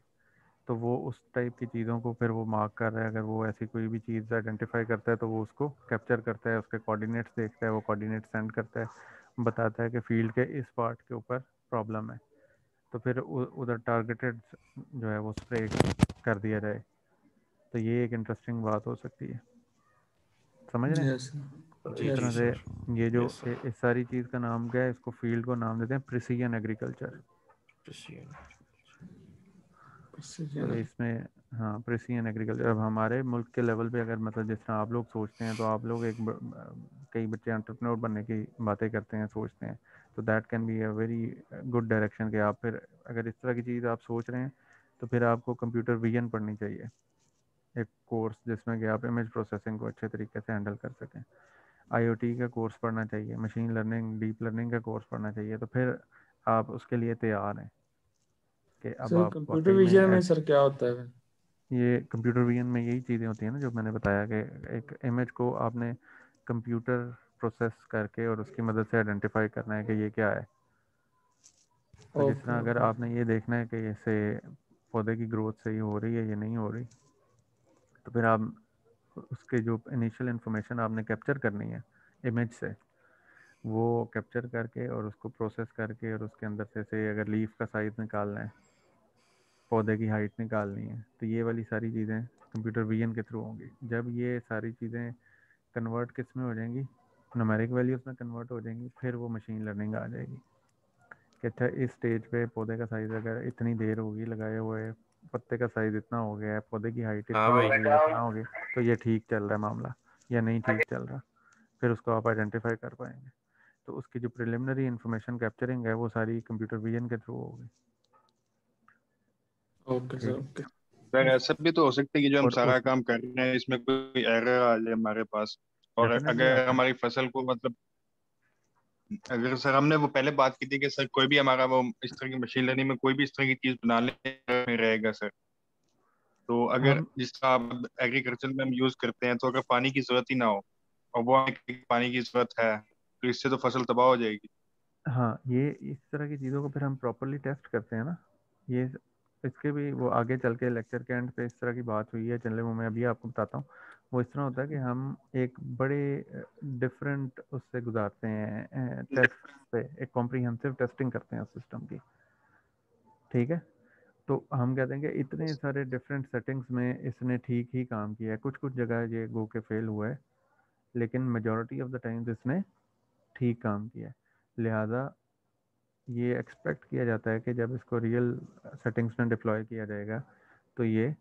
Speaker 2: तो वो उस टाइप की चीज़ों को फिर वो मार्क कर रहा है। अगर वो ऐसी कोई भी चीज़ आइडेंटिफाई करता है तो वो उसको कैप्चर करता है, उसके कोऑर्डिनेट्स देखता है, वो कोऑर्डिनेट सेंड करता है, बताता है कि फील्ड के इस पार्ट के ऊपर प्रॉब्लम है, तो फिर उधर टारगेटेड जो है वो स्प्रे कर दिया जाए। तो ये एक इंटरेस्टिंग बात हो सकती है, समझ रहे हैं?
Speaker 4: यस
Speaker 2: तो
Speaker 3: जी
Speaker 2: इस
Speaker 3: जी
Speaker 2: तरह से
Speaker 3: सर।
Speaker 2: ये जो
Speaker 3: यस सर।
Speaker 2: इस सारी चीज़ का नाम क्या है, इसको फील्ड को नाम देते हैं प्रिसीजन एग्रीकल्चर। तो इसमें हाँ, प्रिसीजन एग्रीकल्चर। अब हमारे मुल्क के लेवल पे अगर मतलब जिस तरह आप लोग सोचते हैं, तो आप लोग कई बच्चे एंटरप्रेन्योर बनने की बातें करते हैं, सोचते हैं, तो that can be a very good direction. कि आप फिर अगर इस तरह की चीज़ आप सोच रहे हैं तो फिर आपको कंप्यूटर विजन पढ़नी चाहिए, एक कोर्स जिसमें कि आप इमेज प्रोसेसिंग को अच्छे तरीके से हैंडल कर सकें। आईओटी का कोर्स पढ़ना चाहिए, मशीन लर्निंग, डीप लर्निंग का कोर्स पढ़ना चाहिए। तो फिर आप उसके लिए तैयार हैं कि अब
Speaker 4: सर।
Speaker 2: आप
Speaker 4: कंप्यूटर
Speaker 2: वाकई में
Speaker 4: विजन में सर क्या होता है?
Speaker 2: ये कंप्यूटर विजन में यही चीज़ें होती हैं ना जो मैंने बताया, कि एक इमेज को आपने कंप्यूटर प्रोसेस करके और उसकी मदद से आइडेंटिफाई करना है कि ये क्या है। तो जिस
Speaker 4: ओके
Speaker 2: तरह अगर
Speaker 4: ओके।
Speaker 2: आपने ये देखना है कि इससे पौधे की ग्रोथ सही हो रही है या नहीं हो रही, तो फिर आप उसके जो इनिशियल इन्फॉर्मेशन आपने कैप्चर करनी है इमेज से, वो कैप्चर करके और उसको प्रोसेस करके और उसके अंदर से अगर लीफ का साइज़ निकालना है, पौधे की हाइट निकालनी है, तो ये वाली सारी चीज़ें कंप्यूटर विजन के थ्रू होंगी। जब ये सारी चीज़ें कन्वर्ट किस में हो जाएंगी, न्यूमेरिक वैल्यूज़ में कन्वर्ट हो जाएंगी, फिर वो मशीन लर्निंग आ जाएगी कि अच्छा इस स्टेज पे पौधे का साइज़ अगर इतनी देर होगी लगाए हुए, पत्ते का साइज़ इतना हो गया है, पौधे की हाइट
Speaker 3: हाँ
Speaker 2: इतनी
Speaker 3: भाई।
Speaker 2: हो गई है, इतना हो गया, तो ये ठीक चल रहा है मामला या नहीं ठीक चल रहा। फिर उसको आप आइडेंटिफाई कर पाएंगे। तो उसकी जो प्रिलिमिनरी इंफॉर्मेशन कैप्चरिंग है वो सारी कंप्यूटर विजन के थ्रू होगी।
Speaker 4: Okay sir.
Speaker 2: ठीक है।
Speaker 4: ओके
Speaker 7: सर ऐसा भी तो हो सकता है कि जो हम
Speaker 2: और
Speaker 7: सारा
Speaker 2: उस
Speaker 7: काम कर रहे हैं इसमें कोई एरर आ जाए हमारे पास, और
Speaker 2: डेफिनेटली
Speaker 7: अगर
Speaker 2: आता है।
Speaker 7: हमारी फसल को मतलब, अगर सर हमने वो पहले बात की थी कि सर कोई भी हमारा वो इस तरह की मशीन लर्निंग में कोई भी इस तरह की चीज बना ले में रहेगा सर। तो अगर
Speaker 2: हम
Speaker 7: जिस तरह आप एग्रीकल्चर में हम यूज करते हैं, तो अगर पानी की जरूरत ही ना हो और वो हमें कहे कि पानी की जरूरत है, तो इससे तो फसल तबाह हो जाएगी।
Speaker 2: हाँ, ये इस तरह की चीज़ों को फिर हम प्रॉपरली टेस्ट करते हैं ना। ये इसके भी वो आगे चल के लेक्चर के एंड पे इस तरह की बात हुई है, चले वो मैं अभी आपको बताता हूँ। वो इस तरह होता है कि हम एक बड़े डिफरेंट उससे गुजारते हैं टेस्ट पे, एक कॉम्प्रिहेंसिव टेस्टिंग करते हैं उस सिस्टम की। ठीक है। तो हम कहते हैं कि इतने सारे डिफरेंट सेटिंग्स में इसने ठीक ही काम किया है, कुछ कुछ जगह ये गो के फेल हुआ है, लेकिन मेजॉरिटी ऑफ द टाइम्स इसने ठीक काम किया है। लिहाजा ये एक्सपेक्ट किया जाता है कि जब इसको रियल सेटिंग्स में डिप्लॉय किया जाएगा तो ये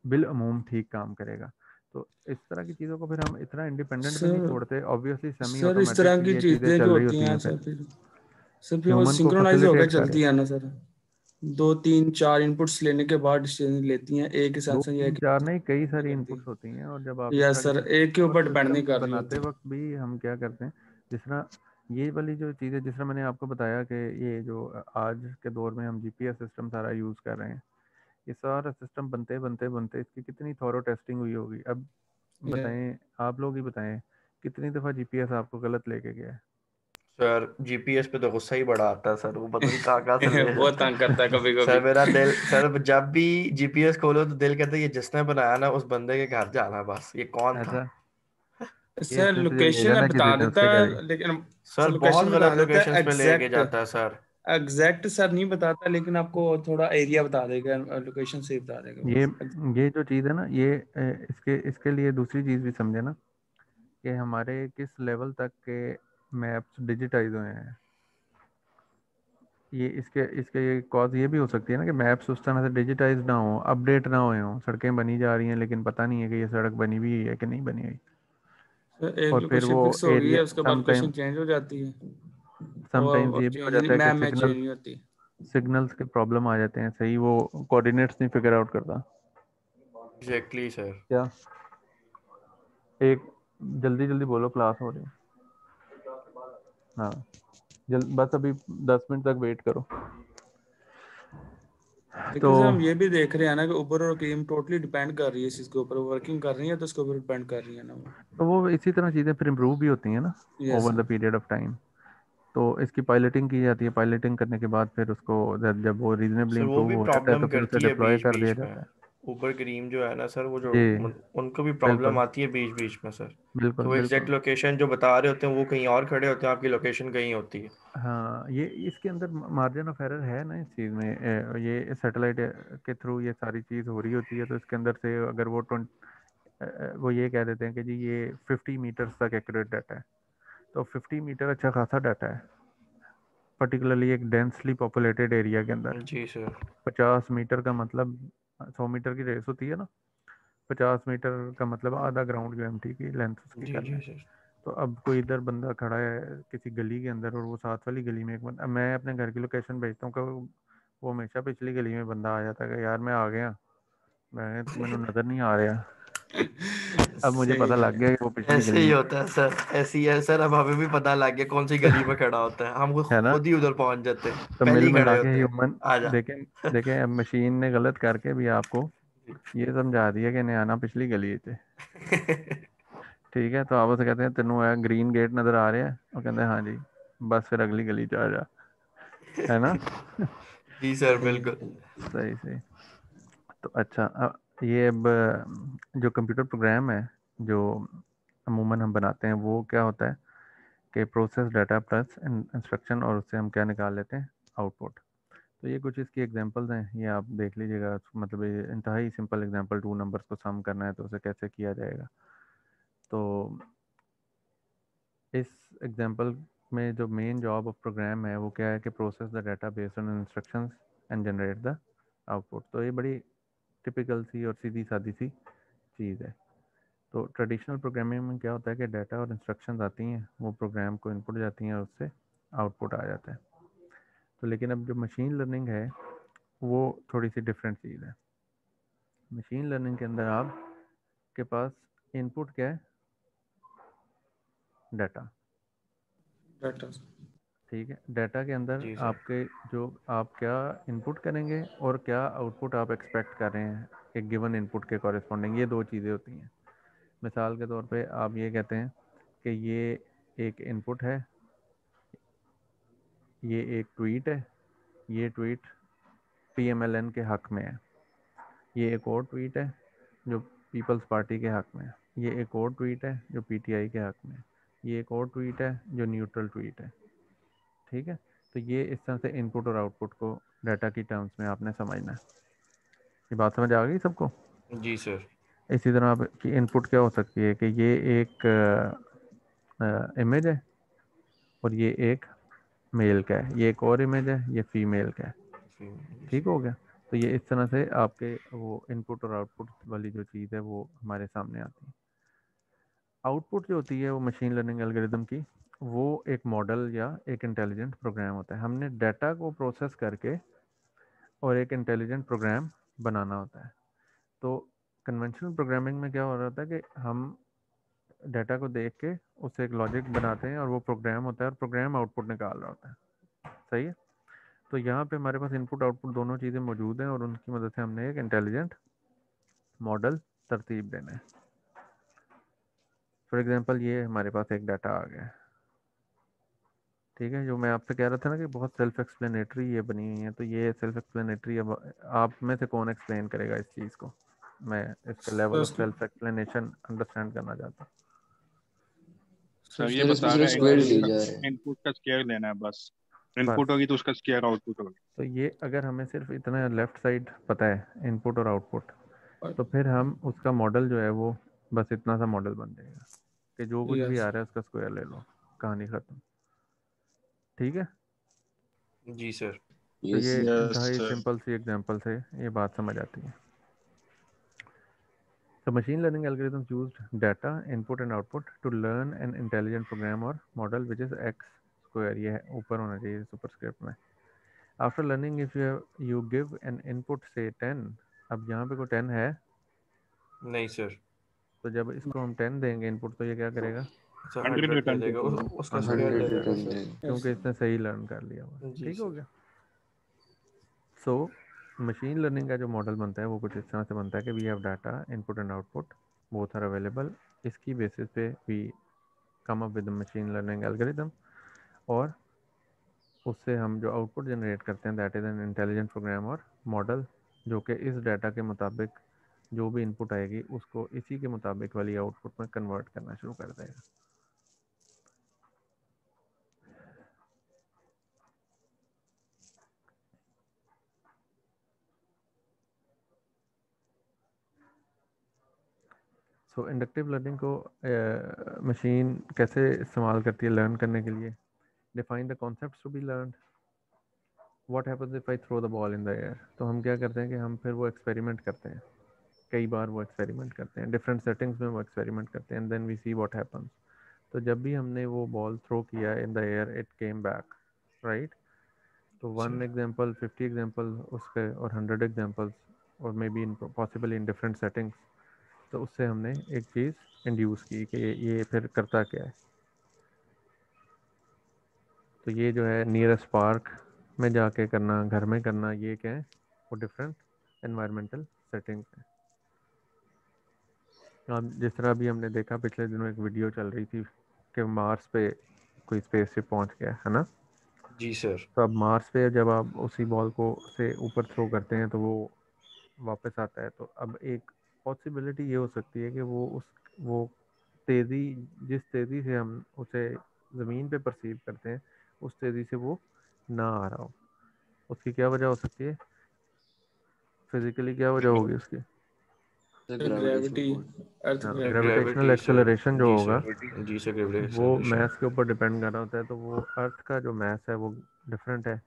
Speaker 2: बिलअमूम ठीक काम करेगा। तो इस तरह की चीज़ों को फिर हम इतना इंडिपेंडेंट भी नहीं
Speaker 4: सर।
Speaker 2: छोड़ते, ऑब्वियसली सेमी
Speaker 4: सर इस तरह
Speaker 2: ऑटोमेटिक
Speaker 4: की
Speaker 2: ये चीज़ें
Speaker 4: चीजें
Speaker 2: चल
Speaker 4: जो
Speaker 2: रही
Speaker 4: होती
Speaker 2: होती
Speaker 4: हैं
Speaker 2: हैं,
Speaker 4: सर फिर वो
Speaker 2: ह्यूमन को
Speaker 4: सिंक्रोनाइज होकर
Speaker 2: फैसिलिटेट करे।
Speaker 4: चलती है ना सर। 2 3 4 इनपुट्स लेने के बाद डिसीजन लेती हैं, एक ही
Speaker 2: दो
Speaker 4: सेंसर या
Speaker 2: तीन
Speaker 4: एक
Speaker 2: चार नहीं, कई
Speaker 4: ही
Speaker 2: सारी
Speaker 4: करती
Speaker 2: इनपुट्स होती हैं, और जब आप
Speaker 4: है।
Speaker 2: इस
Speaker 4: यस
Speaker 2: तरह
Speaker 4: सर,
Speaker 2: के
Speaker 4: एक के ऊपर डिपेंड नहीं
Speaker 2: सिस्टम
Speaker 4: कर रही
Speaker 2: बनाते
Speaker 4: होती।
Speaker 2: वक्त भी हम क्या करते हैं, जिस तरह ये वाली जो चीज़ें, जिस तरह मैंने आपको बताया कि ये जो आज के दौर में हम जीपीएस सिस्टम सारा यूज़ कर रहे हैं, ये सारा सिस्टम बनते बनते बनते इसकी कितनी थॉरो टेस्टिंग हुई होगी। अब
Speaker 4: ये-
Speaker 2: बताएं, आप लोग ही बताएं, कितनी दफ़ा जीपीएस आपको गलत लेके गया है?
Speaker 3: सर जीपीएस पे तो गुस्सा ही बड़ा आता है सर, वो पता नहीं कहाँ से ले
Speaker 4: बहुत
Speaker 3: जाता
Speaker 4: तंग करता है
Speaker 3: है।
Speaker 4: कभी कभी।
Speaker 3: सर मेरा दिल, सर जब भी जीपीएस खोलो तो दिल करता है ये जिसने बनाया ना उस बंदे के घर जाना, बस ये कौन था।
Speaker 2: ऐसा ये
Speaker 4: सर
Speaker 2: इसने तुझे
Speaker 4: लोकेशन
Speaker 2: भेजा ना
Speaker 4: बता
Speaker 2: किसी ने,
Speaker 4: देता
Speaker 2: उससे कह
Speaker 4: है,
Speaker 2: रही।
Speaker 4: लेकिन सर
Speaker 3: सर बहुत
Speaker 4: लोकेशन बता
Speaker 3: गलत
Speaker 4: देता है
Speaker 3: लोकेशंस पे लेके
Speaker 4: एग्जैक्ट।
Speaker 3: जाता है सर।
Speaker 4: एग्जैक्ट सर नहीं बताता, लेकिन आपको थोड़ा एरिया बता देगा, लोकेशन से बता देगा
Speaker 2: ये
Speaker 4: बस।
Speaker 2: ये जो चीज़ है ना, ये इसके इसके लिए दूसरी चीज़ भी समझे ना, कि हमारे किस लेवल तक के मैप्स डिजिटाइज हुए हैं। ये इसके इसके ये कॉज ये भी हो सकती है ना कि मैप्स उस तरह से डिजिटाइज ना हो, अपडेट ना हुए हों, सड़कें बनी जा रही हैं लेकिन पता नहीं है कि ये सड़क बनी हुई है कि नहीं बनी हुई,
Speaker 4: सर एक
Speaker 2: और फिर
Speaker 4: लोकेशन
Speaker 2: वो
Speaker 4: फिक्स हो गई
Speaker 2: एरिया
Speaker 4: है, उसके बाद लोकेशन चेंज हो जाती है,
Speaker 2: समटाइम्स
Speaker 4: और
Speaker 2: ये भी हो
Speaker 4: चेंज नहीं,
Speaker 2: जाता है कि
Speaker 4: मैप में चेंज नहीं होती।
Speaker 2: सिग्नल्स के प्रॉब्लम आ जाते हैं, सही वो कोऑर्डिनेट्स नहीं फिगर आउट करता।
Speaker 3: Exactly sir.
Speaker 2: क्या एक जल्दी जल्दी बोलो, क्लास हो रही है। हाँ बस अभी 10 मिनट तक वेट करो। तो
Speaker 4: देखिए सर हम ये भी देख रहे हैं ना कि उबर और टीम टोटली डिपेंड कर रही है इस चीज़ के ऊपर, वर्किंग कर रही है तो इसके ऊपर डिपेंड कर रही है ना वो।
Speaker 2: तो वो इसी तरह चीज़ें फिर इम्प्रूव भी होती हैं ना
Speaker 4: yes
Speaker 2: over the
Speaker 4: sir.
Speaker 2: Period of time. तो इसकी पायलटिंग की जाती है, पायलटिंग करने के बाद फिर उसको जब वो रीजनेबली
Speaker 3: सर वो
Speaker 2: इम्प्रूव
Speaker 3: भी
Speaker 2: हो जाता है तो
Speaker 3: प्रॉब्लम
Speaker 2: फिर उसे
Speaker 3: करती है
Speaker 2: डिप्लॉय
Speaker 3: बीच
Speaker 2: कर दिया
Speaker 3: बीच में।
Speaker 2: जाता है।
Speaker 3: ऊबर क्रीम जो है ना सर, वो जो
Speaker 2: जी
Speaker 3: उनको भी प्रॉब्लम
Speaker 2: बिल्कुल
Speaker 3: आती है बीच बीच में सर।
Speaker 2: बिल्कुल
Speaker 3: तो वो एग्जैक्ट
Speaker 2: बिल्कुल।
Speaker 3: लोकेशन जो बता रहे होते हैं वो कहीं और खड़े होते हैं, आपकी लोकेशन कहीं होती है।
Speaker 2: हाँ ये इसके अंदर मार्जिन ऑफ एरर है ना इस चीज़ में। ये सैटेलाइट के थ्रू ये सारी चीज़ हो रही होती है, तो इसके अंदर से अगर वो ये कह देते हैं कि जी ये 50 मीटर्स तक एक्यूरेट डाटा है, तो 50 मीटर अच्छा खासा डाटा है, पर्टिकुलरली एक डेंसली पॉपुलेटेड एरिया के अंदर।
Speaker 3: जी सर।
Speaker 2: 50 मीटर का मतलब 100 मीटर की रेस होती है ना, 50 मीटर का मतलब आधा ग्राउंड जो एमटी की लेंथ उसकी
Speaker 3: जी
Speaker 2: करना
Speaker 3: जी
Speaker 2: है।
Speaker 3: सर।
Speaker 2: तो अब कोई इधर बंदा खड़ा है किसी गली के अंदर और वो साथ वाली गली में एक बंदा, मैं अपने घर की लोकेशन भेजता हूँ कि वो हमेशा पिछली गली में बंदा आ जाता है कि यार मैं आ गया, मैं मैंने नज़र नहीं आ रहा। अब मुझे
Speaker 4: सही
Speaker 2: पता लग
Speaker 4: है।
Speaker 2: गया कि वो पिछली
Speaker 3: ऐसे
Speaker 2: गली
Speaker 3: ही
Speaker 2: में
Speaker 3: होता है सर, ऐसे ही है सर। अब हमें भी पता लग गया कौन सी गली में खड़ा होता है, हम
Speaker 2: है ना।
Speaker 3: खुद ही उधर पहुंच जाते हैं,
Speaker 2: तो
Speaker 3: पहले
Speaker 2: मिल
Speaker 3: ही खड़े
Speaker 2: मिला के
Speaker 3: होते हैं।
Speaker 2: ह्यूमन
Speaker 3: आजा।
Speaker 2: देखें देखें अब मशीन ने गलत करके भी आपको ये समझा दिया कि नहीं आना पिछली गली से। ठीक है, तो आप उसे कहते हैं तेनों है ग्रीन गेट नज़र आ रहा है, और कहते हैं हाँ जी, बस फिर अगली गली च आ जा, है ना।
Speaker 3: जी सर बिल्कुल।
Speaker 2: सही सही। तो अच्छा ये अब जो कंप्यूटर प्रोग्राम है जो अमूमन हम बनाते हैं वो क्या होता है कि प्रोसेस डाटा प्लस इंस्ट्रक्शन, और उससे हम क्या निकाल लेते हैं, आउटपुट। तो ये कुछ इसकी एग्जांपल्स हैं, ये आप देख लीजिएगा। मतलब ये इंतहाई सिंपल एग्जांपल, 2 नंबर्स को सम करना है तो उसे कैसे किया जाएगा। तो इस एग्जांपल में जो मेन जॉब ऑफ प्रोग्राम है वो क्या है कि process the data based on instructions and generate the output. तो ये बड़ी टिपिकल सी और सीधी सादी सी चीज़ है। तो ट्रेडिशनल प्रोग्रामिंग में क्या होता है कि डाटा और इंस्ट्रक्शंस आती हैं, वो प्रोग्राम को इनपुट जाती हैं और उससे आउटपुट आ जाता है। तो लेकिन अब जो मशीन लर्निंग है वो थोड़ी सी डिफरेंट चीज़ है। मशीन लर्निंग के अंदर आपके पास इनपुट क्या है, डाटा।
Speaker 4: डाटा।
Speaker 2: ठीक है, डाटा के अंदर
Speaker 3: जी सर।
Speaker 2: आपके जो आप क्या इनपुट करेंगे और क्या आउटपुट आप एक्सपेक्ट कर रहे हैं एक गिवन इनपुट के कॉरेस्पॉन्डिंग, ये 2 चीज़ें होती हैं। मिसाल के तौर पे आप ये कहते हैं कि ये एक इनपुट है, ये एक ट्वीट है, ये ट्वीट PMLN के हक में है, ये एक और ट्वीट है जो पीपल्स पार्टी के हक में है, ये एक और ट्वीट है जो PTI के हक में है, ये एक और ट्वीट है जो न्यूट्रल ट्वीट है। ठीक है, तो ये इस तरह से इनपुट और आउटपुट को डाटा की टर्म्स में आपने समझना है। ये बात समझ आ गई सबको?
Speaker 3: जी सर।
Speaker 2: इसी तरह आपकी इनपुट क्या हो सकती है कि ये एक इमेज है और ये एक मेल का है, ये एक और इमेज है, ये फीमेल का है। ठीक हो गया। तो ये इस तरह से आपके वो इनपुट और आउटपुट वाली जो चीज़ है वो हमारे सामने आती है। आउटपुट जो होती है वो मशीन लर्निंग एल्गोरिदम की, वो एक मॉडल या एक इंटेलिजेंट प्रोग्राम होता है। हमने डाटा को प्रोसेस करके और एक इंटेलिजेंट प्रोग्राम बनाना होता है। तो कन्वेंशनल प्रोग्रामिंग में क्या हो रहा होता है कि हम डाटा को देख के उससे एक लॉजिक बनाते हैं और वो प्रोग्राम होता है और प्रोग्राम आउटपुट निकाल रहा होता है। सही है। तो यहाँ पे हमारे पास इनपुट आउटपुट दोनों चीज़ें मौजूद हैं और उनकी मदद से हमने एक इंटेलिजेंट मॉडल तरतीब देना है। फॉर एग्जांपल ये हमारे पास एक डाटा आ गया है, ठीक है, जो मैं आपसे कह रहा था ना कि बहुत सेल्फ एक्सप्लेनेटरी ये बनी हुई है। तो ये सेल्फ एक्सप्लेनेटरी, अब आप में से कौन एक्सप्लेन करेगा इस चीज़ को? मैं इसका level of self explanation understand करना चाहता हूँ।
Speaker 7: सर ये
Speaker 5: सर इसमें
Speaker 7: बता रहा
Speaker 5: सिर्फ
Speaker 7: है
Speaker 5: स्क्वायर ली जा रहा है।
Speaker 7: इनपुट का स्केयर लेना है बस,
Speaker 2: बस
Speaker 7: इनपुट होगी तो उसका स्केयर आउटपुट होगी।
Speaker 2: तो ये अगर हमें सिर्फ इतना लेफ्ट साइड पता है, इनपुट और आउटपुट, तो फिर हम उसका मॉडल जो है वो बस इतना सा मॉडल बन जाएगा कि जो कुछ भी
Speaker 4: यस
Speaker 2: आ रहा है उसका स्क्वायर ले लो, कहानी खत्म। ठीक है,
Speaker 3: जी सर।
Speaker 2: तो ये
Speaker 7: Yes,
Speaker 2: ढाई
Speaker 7: sir.
Speaker 2: सिंपल सी एग्जांपल से ये बात समझ आती है। So machine learning algorithms used data input and output to learn an intelligent program or model which is x square, ये है ऊपर होना चाहिए सुपरस्क्रिप्ट में। After learning if you give an input say 10, अब यहाँ पे कोई 10 है,
Speaker 3: नहीं सर,
Speaker 2: तो जब इसको हम 10 देंगे इनपुट तो ये क्या करेगा,
Speaker 3: सर
Speaker 7: 100
Speaker 3: 100 दे
Speaker 7: रिटर्न
Speaker 3: देगा,
Speaker 7: करेगा।
Speaker 3: उसका
Speaker 2: 100
Speaker 3: स्क्वायर ले
Speaker 1: 100
Speaker 3: लेगा
Speaker 1: रिटर्न
Speaker 3: सर।
Speaker 1: देगा।
Speaker 2: क्योंकि इसने सही लर्न कर लिया हुआ।
Speaker 3: जी
Speaker 2: ठीक हो
Speaker 3: सर।
Speaker 2: गया। सो मशीन लर्निंग का जो मॉडल बनता है वो कुछ इस तरह से बनता है कि we have data input and output both are available, इसकी बेसिस पे we come up with machine learning algorithm, और उससे हम जो आउटपुट जनरेट करते हैं that is an intelligent program और मॉडल, जो कि इस डाटा के मुताबिक जो भी इनपुट आएगी उसको इसी के मुताबिक वाली आउटपुट में कन्वर्ट करना शुरू कर देगा। सो इंडक्टिव लर्निंग को मशीन कैसे इस्तेमाल करती है लर्न करने के लिए? Define the concepts to be learned, what happens if I throw the ball in the air. तो हम क्या करते हैं कि हम फिर वो एक्सपेरिमेंट करते हैं, कई बार वो एक्सपेरिमेंट करते हैं, डिफरेंट सेटिंग्स में वो एक्सपेरिमेंट करते हैं, and then we see what happens. तो जब भी हमने वो बॉल थ्रो किया in the air it came back, right. तो 1 एग्जांपल 50 एग्जांपल उसके और 100 एग्जांपल्स और may be in possible in different settings, तो उससे हमने एक चीज़ इंड्यूस की कि ये फिर करता क्या है। तो ये जो है नियरेस्ट पार्क में जाके करना, घर में करना, ये क्या है, वो डिफरेंट एनवायरमेंटल सेटिंग्स हैं। अब जिस तरह अभी हमने देखा पिछले दिनों एक वीडियो चल रही थी कि मार्स पे कोई स्पेसशिप पहुंच गया है ना।
Speaker 3: जी सर।
Speaker 2: तो अब मार्स पे जब आप उसी बॉल को से ऊपर थ्रो करते हैं तो वो वापस आता है। तो अब एक पॉसिबिलिटी ये हो सकती है कि वो तेज़ी, जिस तेज़ी से हम उसे ज़मीन पे परसीव करते हैं उस तेज़ी से वो ना आ रहा हो। उसकी क्या वजह हो सकती है, फिजिकली क्या वजह होगी उसकी?
Speaker 4: ग्रेविटी, अर्थ
Speaker 2: हाँ,
Speaker 4: gravity.
Speaker 2: Gravitational
Speaker 3: gravity sir.
Speaker 2: Acceleration जो
Speaker 3: जी
Speaker 2: होगा
Speaker 3: सर। जी सर, ग्रेविटी
Speaker 2: वो
Speaker 3: एक्सेलरेशन।
Speaker 2: मैथ के ऊपर डिपेंड कर रहा होता है। तो वो अर्थ का जो मैथ है वो डिफरेंट है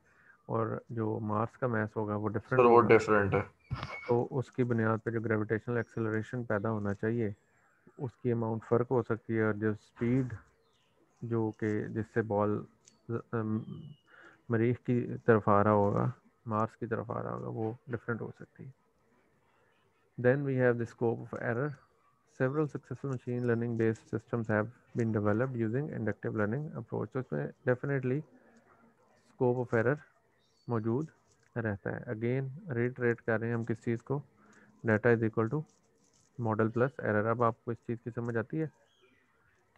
Speaker 2: और जो मार्स का मैथ होगा वो
Speaker 3: सर
Speaker 2: डिफरेंट
Speaker 3: वो
Speaker 2: होगा।
Speaker 3: डिफरेंट है।
Speaker 2: तो उसकी बुनियाद पे जो ग्रेविटेशनल एक्सेलरेशन पैदा होना चाहिए उसकी अमाउंट फ़र्क हो सकती है, और जो स्पीड जो कि जिससे बॉल मरीख की तरफ आ रहा होगा, मार्स की तरफ आ रहा होगा, वो डिफरेंट हो सकती है। Then we have the scope of error. Several successful machine learning based systems have been developed using inductive learning approach. तो इसमें definitely scope of error मौजूद रहता है। अगेन reiterate कर रहे हैं हम किस चीज़ को, data is equal to model plus error. अब आपको इस चीज़ की समझ आती है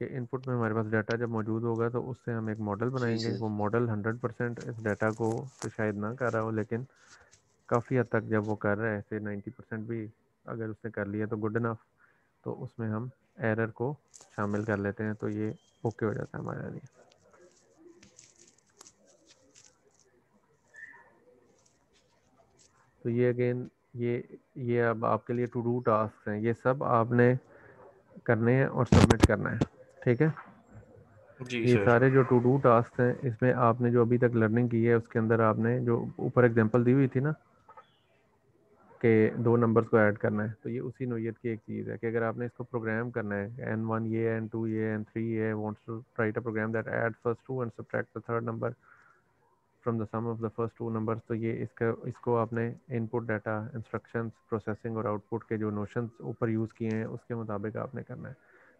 Speaker 2: कि इनपुट में हमारे पास डाटा जब मौजूद होगा तो उससे हम एक मॉडल बनाएंगे। वो मॉडल 100% इस डाटा को तो शायद ना कर रहा हो, लेकिन काफ़ी हद तक जब वो कर रहा है, फिर 90% भी अगर उसने कर लिया तो गुड इनफ, तो उसमें हम एरर को शामिल कर लेते हैं, तो ये ओके हो जाता है हमारे लिए। तो ये अगेन ये अब आपके लिए टू डू टास्क हैं, ये सब आपने करने हैं और सबमिट करना है। ठीक है,
Speaker 3: जी
Speaker 2: ये
Speaker 3: सर।
Speaker 2: सारे जो टू डू टास्क हैं इसमें आपने जो अभी तक लर्निंग की है उसके अंदर आपने जो ऊपर एग्जांपल दी हुई थी ना कि 2 नंबर्स को ऐड करना है, तो ये उसी नोयत की एक चीज़ है कि अगर आपने इसको प्रोग्राम करना है n1 ये n2 ये n3 ये wants to write a program that add first 2 and subtract the third number from the sum of the first 2 numbers, तो ये इसको आपने इनपुट डाटा इंस्ट्रक्शंस प्रोसेसिंग और आउटपुट के जो नोशंस ऊपर यूज़ किए हैं उसके मुताबिक आपने करना है।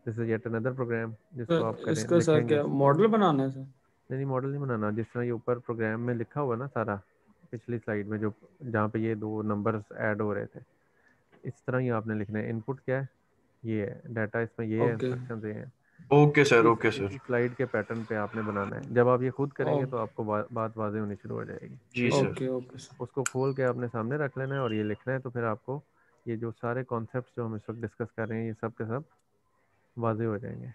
Speaker 2: This is yet another program जिसको आप करें
Speaker 4: इसका सर
Speaker 2: लिखेंगे।
Speaker 4: क्या मॉडल बनाना है सर?
Speaker 2: नहीं मॉडल नहीं बनाना, जिस तरह ये ऊपर प्रोग्राम में लिखा हुआ ना सारा पिछली स्लाइड में जो जहाँ पे ये 2 नंबर्स ऐड हो रहे थे, इस तरह ही आपने लिखना है। इनपुट क्या है, ये है डाटा, इसमें ये है,
Speaker 4: ओके
Speaker 2: इंस्ट्रक्शंस ये हैं।
Speaker 3: Okay sir. ओके
Speaker 2: इसी
Speaker 3: सर।
Speaker 2: स्लाइड के पैटर्न पे आपने बनाना है। जब आप ये खुद करेंगे तो
Speaker 4: ओके
Speaker 2: आपको बात वाज़ेह होनी शुरू हो जाएगी।
Speaker 3: जी
Speaker 2: ठीक है,
Speaker 3: सर।
Speaker 4: Okay okay sir.
Speaker 2: उसको खोल के आपने सामने रख लेना है और ये लिखना है, तो फिर आपको ये जो सारे कॉन्सेप्ट्स जो हम इस वक्त डिस्कस कर रहे हैं ये सब के सब वाज़ेह हो जाएंगे।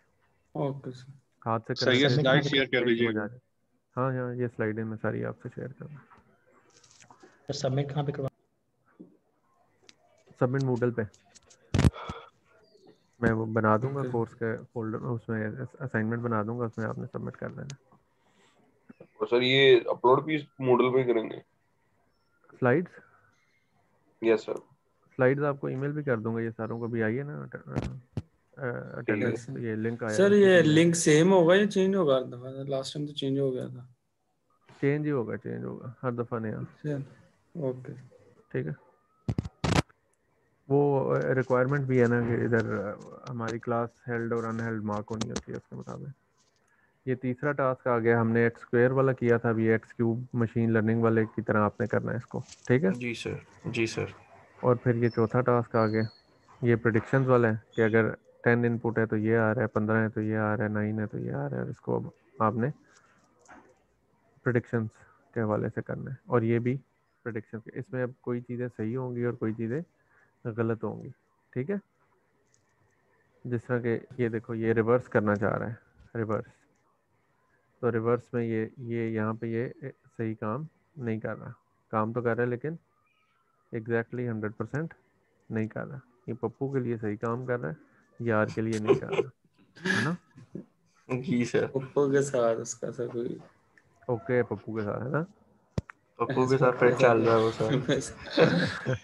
Speaker 4: Okay sir.
Speaker 2: हाथ से करने
Speaker 7: सही है,
Speaker 2: से
Speaker 7: स्लाइड शेयर कर
Speaker 2: नहीं समझ आ
Speaker 7: दीजिएगा।
Speaker 2: रहा। हाँ हाँ, ये स्लाइडें मैं सारी आपसे शेयर कर दूँ।
Speaker 5: तो सबमिट कहाँ पे करवा?
Speaker 2: सबमिट मूडल पे, मैं वो बना दूंगा
Speaker 4: ओके
Speaker 2: कोर्स के फोल्डर, उसमें असाइनमेंट बना दूंगा, उसमें आपने सबमिट कर देना।
Speaker 10: और सर ये अपलोड भी मूडल पे ही करेंगे?
Speaker 2: Slides
Speaker 10: yes sir.
Speaker 2: स्लाइड्स आपको ईमेल भी कर दूंगा, ये सारों को भी आई है ना
Speaker 10: ठीक है।
Speaker 2: अटेंडेंस, ये लिंक आया
Speaker 4: सर,
Speaker 2: उसी
Speaker 4: ये
Speaker 2: के email
Speaker 4: लिंक
Speaker 2: पे।
Speaker 4: सेम होगा या चेंज होगा हर दफा? लास्ट टाइम तो चेंज हो गया था।
Speaker 2: चेंज होगा हर दफ़ा नया।
Speaker 4: चल, ओके।
Speaker 2: ठीक है, वो रिक्वायरमेंट भी है ना कि इधर हमारी क्लास हेल्ड और अनहेल्ड मार्क होनी होती है उसके मुताबिक। ये तीसरा टास्क आ गया, हमने एक्स स्क्वायर वाला किया था, अभी एक्स क्यूब मशीन लर्निंग वाले की तरह आपने करना है इसको। ठीक है,
Speaker 3: जी सर, जी सर।
Speaker 2: और फिर ये चौथा टास्क आ गया, ये प्रिडिक्शंस वाला है कि अगर 10 इनपुट है तो ये आ रहा है, 15 है तो ये आ रहा है, 9 है तो ये आ रहा है, और इसको अब आपने प्रिडिक्शंस के हवाले से करना है। और ये भी प्रिडिक्शन, इसमें अब कोई चीज़ें सही होंगी और कोई चीज़ें गलत होंगी। ठीक है, जिस तरह के ये देखो, ये रिवर्स करना चाह रहा है, रिवर्स, तो रिवर्स में ये यहाँ पे ये सही काम नहीं कर रहा, काम तो कर रहा है लेकिन एग्जैक्टली 100% नहीं कर रहा। ये पप्पू के लिए सही काम कर रहा है, यार के लिए नहीं कर रहा, है ना?
Speaker 3: जी सर।
Speaker 4: पप्पू के साथ उसका सर कोई
Speaker 2: ओके, पप्पू के साथ है ना।
Speaker 3: पप्पू के साथ
Speaker 4: पप्पू
Speaker 3: फिर
Speaker 4: के
Speaker 3: चल रहा है वो
Speaker 4: साथ
Speaker 3: सर।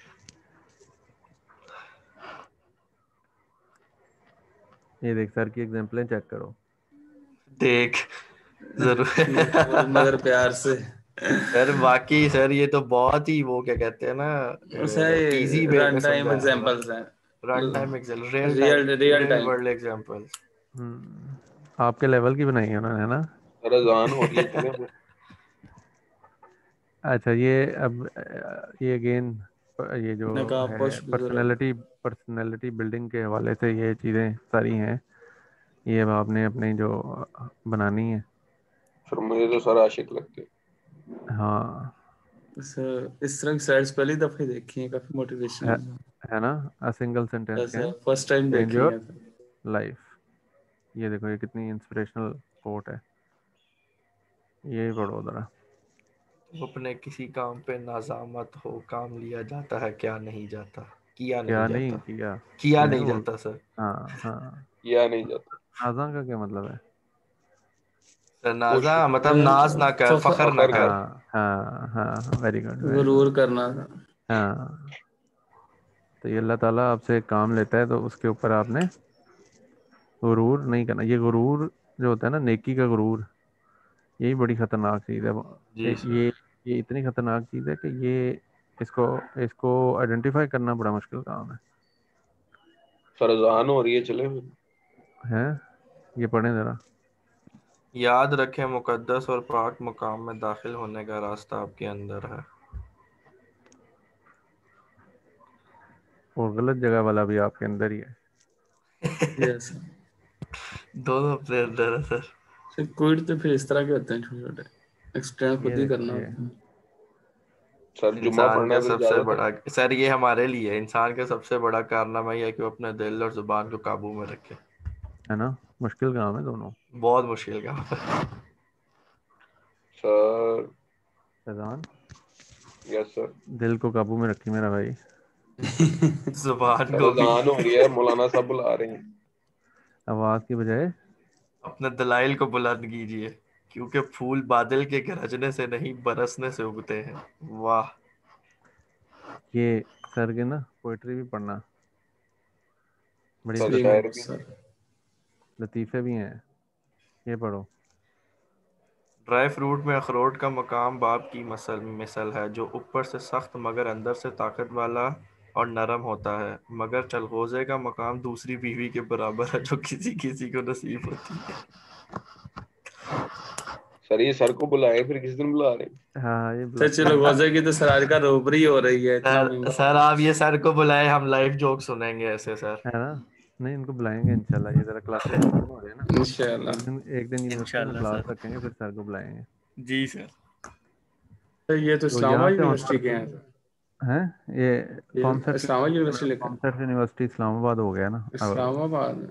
Speaker 2: ये देख सर की एग्जांपलें चेक करो।
Speaker 3: देख जरूर।
Speaker 4: मगर प्यार से
Speaker 3: सर बाकी सर ये तो बहुत ही वो क्या कहते हैं ना, इजी वे में
Speaker 4: रन टाइम
Speaker 3: समझाया हुआ है।
Speaker 4: एग्जांपल्स हैं,
Speaker 3: run time example,
Speaker 4: real
Speaker 3: real
Speaker 4: time.
Speaker 3: World examples.
Speaker 2: आपके लेवल की बनाई है उन्होंने, है ना?
Speaker 10: सर अजान हो रही है, चले फिर।
Speaker 2: अच्छा, ये अब ये अगेन ये जो
Speaker 4: नकाब
Speaker 2: है
Speaker 4: पोस्ट
Speaker 2: पर्सनैलिटी बिल्डिंग के हवाले से ये चीज़ें सारी हैं, ये अब आपने अपनी जो बनानी है।
Speaker 10: सर मुझे तो सर आशिक लगते हैं।
Speaker 2: हाँ,
Speaker 4: सर इस तरह की स्लाइड्स पहली दफा ही देखी हैं, काफी मोटिवेशनल
Speaker 2: है ना? अ सिंगल सेंटेंस
Speaker 4: ऐसे
Speaker 2: कैन
Speaker 4: फर्स्ट टाइम
Speaker 2: चेंज
Speaker 4: देखी
Speaker 2: योर
Speaker 4: है।
Speaker 2: लाइफ। ये देखो, ये कितनी इंस्पिरेशनल कोट है, ये पढ़ो ज़रा।
Speaker 3: अपने किसी काम पे नाज़ामत हो, काम लिया जाता है क्या नहीं जाता, किया नहीं
Speaker 2: क्या नहीं
Speaker 3: जाता,
Speaker 2: किया,
Speaker 3: किया
Speaker 2: नहीं
Speaker 3: नहीं
Speaker 2: वो,
Speaker 3: जाता सर।
Speaker 2: हाँ हाँ,
Speaker 10: किया नहीं जाता।
Speaker 2: नाजा का क्या मतलब है?
Speaker 3: सर
Speaker 10: खुश
Speaker 3: नाजा मतलब नाज ना कर, फखर ना
Speaker 10: फखर
Speaker 3: कर।
Speaker 2: हाँ हाँ हाँ, वेरी गुड वेरी गुड।
Speaker 4: गुरूर करना था।
Speaker 2: हाँ, तो ये अल्लाह ताला आपसे एक काम लेता है तो उसके ऊपर आपने गुरूर नहीं करना। ये गुरूर जो होता है ना, नेकी का गुरूर, यही बड़ी खतरनाक चीज़ है।
Speaker 3: जी सर।
Speaker 2: ये इतनी खतरनाक चीज़ है कि ये इसको इसको आइडेंटिफाई करना बड़ा मुश्किल काम
Speaker 10: सर अजान हो रही है, चले फिर।
Speaker 2: है। ये पढ़ें ज़रा।
Speaker 3: याद रखें, मुकद्दस और पाक मकाम में दाखिल होने का रास्ता आपके अंदर है।
Speaker 2: और गलत जगह वाला भी आपके अंदर ही है।
Speaker 4: यस
Speaker 3: दोनों अपने अंदर है सर।
Speaker 4: सर, क्विड तो फिर इस तरह के होते हैं, छोटे छोटे एक्सटेंड खुद
Speaker 2: ये
Speaker 4: ही
Speaker 2: देखो,
Speaker 4: करना
Speaker 2: ये
Speaker 4: होता है।
Speaker 10: सर जुम्मा
Speaker 3: इंसान
Speaker 10: पढ़ना
Speaker 3: का
Speaker 10: है फिर,
Speaker 3: सबसे
Speaker 10: इजाजत है।
Speaker 3: बड़ा सर, ये हमारे लिए इंसान का सबसे बड़ा कारनामा ये है कि वो अपने दिल और जुबान को काबू में रखे।
Speaker 2: है ना? मुश्किल काम है दोनों।
Speaker 3: बहुत मुश्किल काम है
Speaker 10: सर
Speaker 2: फैजान,
Speaker 10: यस सर।
Speaker 2: दिल को काबू में रखी मेरा भाई।
Speaker 3: जुबान
Speaker 10: सर
Speaker 3: को भी।
Speaker 10: अजान हो रही है, मौलाना साहब बुला रहे हैं।
Speaker 2: आवाज़ की बजाय
Speaker 3: अपने दलाइल को बुलंद कीजिए, क्योंकि फूल बादल के गरजने से नहीं बरसने से उगते हैं। वाह।
Speaker 2: ये सर के ना पोइट्री भी पढ़ना, बड़ी
Speaker 10: सर
Speaker 4: सही
Speaker 2: लतीफ़,
Speaker 10: शायर
Speaker 4: में
Speaker 10: भी।
Speaker 4: सर।
Speaker 2: लतीफ़े भी हैं, ये पढ़ो।
Speaker 3: ड्राई फ्रूट में अखरोट का मकाम बाप की मिसल है, जो ऊपर से सख्त मगर अंदर से ताकत वाला और नरम होता है। मगर चलगोज़े का मकाम दूसरी बीवी के बराबर है, जो किसी किसी को नसीब होती है।
Speaker 10: सर ये सर को बुलाए, फिर किस दिन बुला रहे हैं?
Speaker 2: हाँ, ये
Speaker 4: सर
Speaker 2: बुलाते
Speaker 4: चलो,
Speaker 2: हैं।
Speaker 4: गौजे की तो सर आज का रोबरी हो रही है, इतना
Speaker 3: सर
Speaker 4: महंगा।
Speaker 3: सर आप ये सर को बुलाए, हम लाइव जोक सुनेंगे ऐसे सर।
Speaker 2: है ना? नहीं, इनको बुलाएंगे इंशाल्लाह, ये ज़रा क्लासेस खत्म हो रही है ना।
Speaker 4: इंशाल्लाह।
Speaker 2: एक दिन यूनिवर्सिटी में
Speaker 3: इंशाल्लाह
Speaker 2: क्लास
Speaker 3: सर।
Speaker 2: रखेंगे, फिर सर को बुलाएंगे।
Speaker 3: जी सर।
Speaker 4: सर ये तो
Speaker 2: तो यहाँ
Speaker 4: इस्लामाबाद
Speaker 2: से
Speaker 4: यूनिवर्सिटी के
Speaker 2: ऑनवर्ड
Speaker 4: हैं।
Speaker 2: है, ये
Speaker 4: ये
Speaker 2: कॉन्सेप्ट
Speaker 4: इस्लामाबाद यूनिवर्सिटी लिखा है।
Speaker 2: कॉन्सेप्ट यूनिवर्सिटी इस्लामाबाद हो गया ना अब।
Speaker 4: इस्लामाबाद।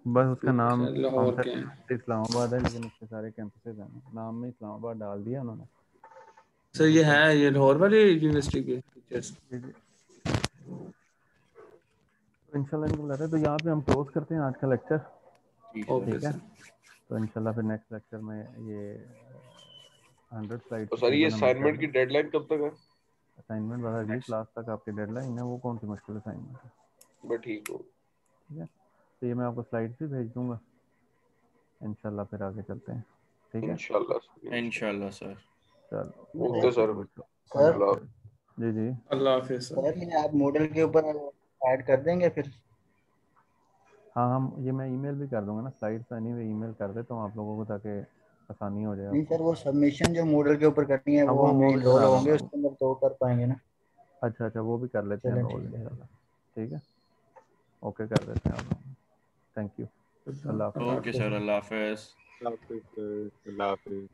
Speaker 2: बस उसका नाम
Speaker 4: लाहौर के
Speaker 2: कॉन्सेप्ट
Speaker 4: हैं।
Speaker 2: यूनिवर्सिटी इस्लामाबाद है, लेकिन उसके सारे कैंपसेस हैं ना, नाम में इस्लामाबाद डाल दिया उन्होंने।
Speaker 4: सर ये है, ये लाहौर वाली यूनिवर्सिटी के टीचर्स।
Speaker 2: तो इंशाल्लाह इनको बुला रहे हैं, तो यहाँ पे हम क्लोज करते हैं आज का लेक्चर। ठीक है, तो इंशाल्लाह फिर नेक्स्ट लेक्चर में ये 100 स्लाइड
Speaker 10: तो सर ये असाइनमेंट की डेडलाइन कब तक है?
Speaker 2: असाइनमेंट बस अगली क्लास तक आपकी डेडलाइन है, वो कौन सी मुश्किल असाइनमेंट है।
Speaker 10: बस ठीक हो,
Speaker 2: ठीक है, तो ये मैं आपको स्लाइड्स भी भेज दूंगा इंशाल्लाह, फिर आगे चलते हैं। ठीक है,
Speaker 3: इंशाल्लाह सर।
Speaker 2: चलो
Speaker 10: ओके सर।
Speaker 8: सर
Speaker 2: जी जी,
Speaker 4: अल्लाह हाफिज
Speaker 8: सर ये आप मॉडल के ऊपर ऐड कर देंगे फिर?
Speaker 2: हाँ हम ये मैं ईमेल भी कर दूंगा ना, स्लाइड्स एनीवे ईमेल कर देता हूँ आप लोगों को, ताकि आसानी हो जाए
Speaker 8: नहीं
Speaker 2: आपको।
Speaker 8: सर, वो सबमिशन जो मॉडल के ऊपर करनी है
Speaker 2: हाँ
Speaker 8: वो हम
Speaker 2: भी
Speaker 8: इनरोल
Speaker 2: करा
Speaker 8: होंगे
Speaker 2: दूंगा।
Speaker 8: उसके अंदर तो कर पाएंगे ना?
Speaker 2: अच्छा अच्छा, वो भी कर लेते हैं
Speaker 8: चलें
Speaker 2: रोल
Speaker 8: ठीक है।
Speaker 2: इंशाल्लाह। ठीक है, ओके कर देते हैं आप। थैंक यू, अल्लाह हाफ़िज़।
Speaker 3: ओके सर, अल्लाह हाफिज।
Speaker 7: अल्लाह हाफिज़।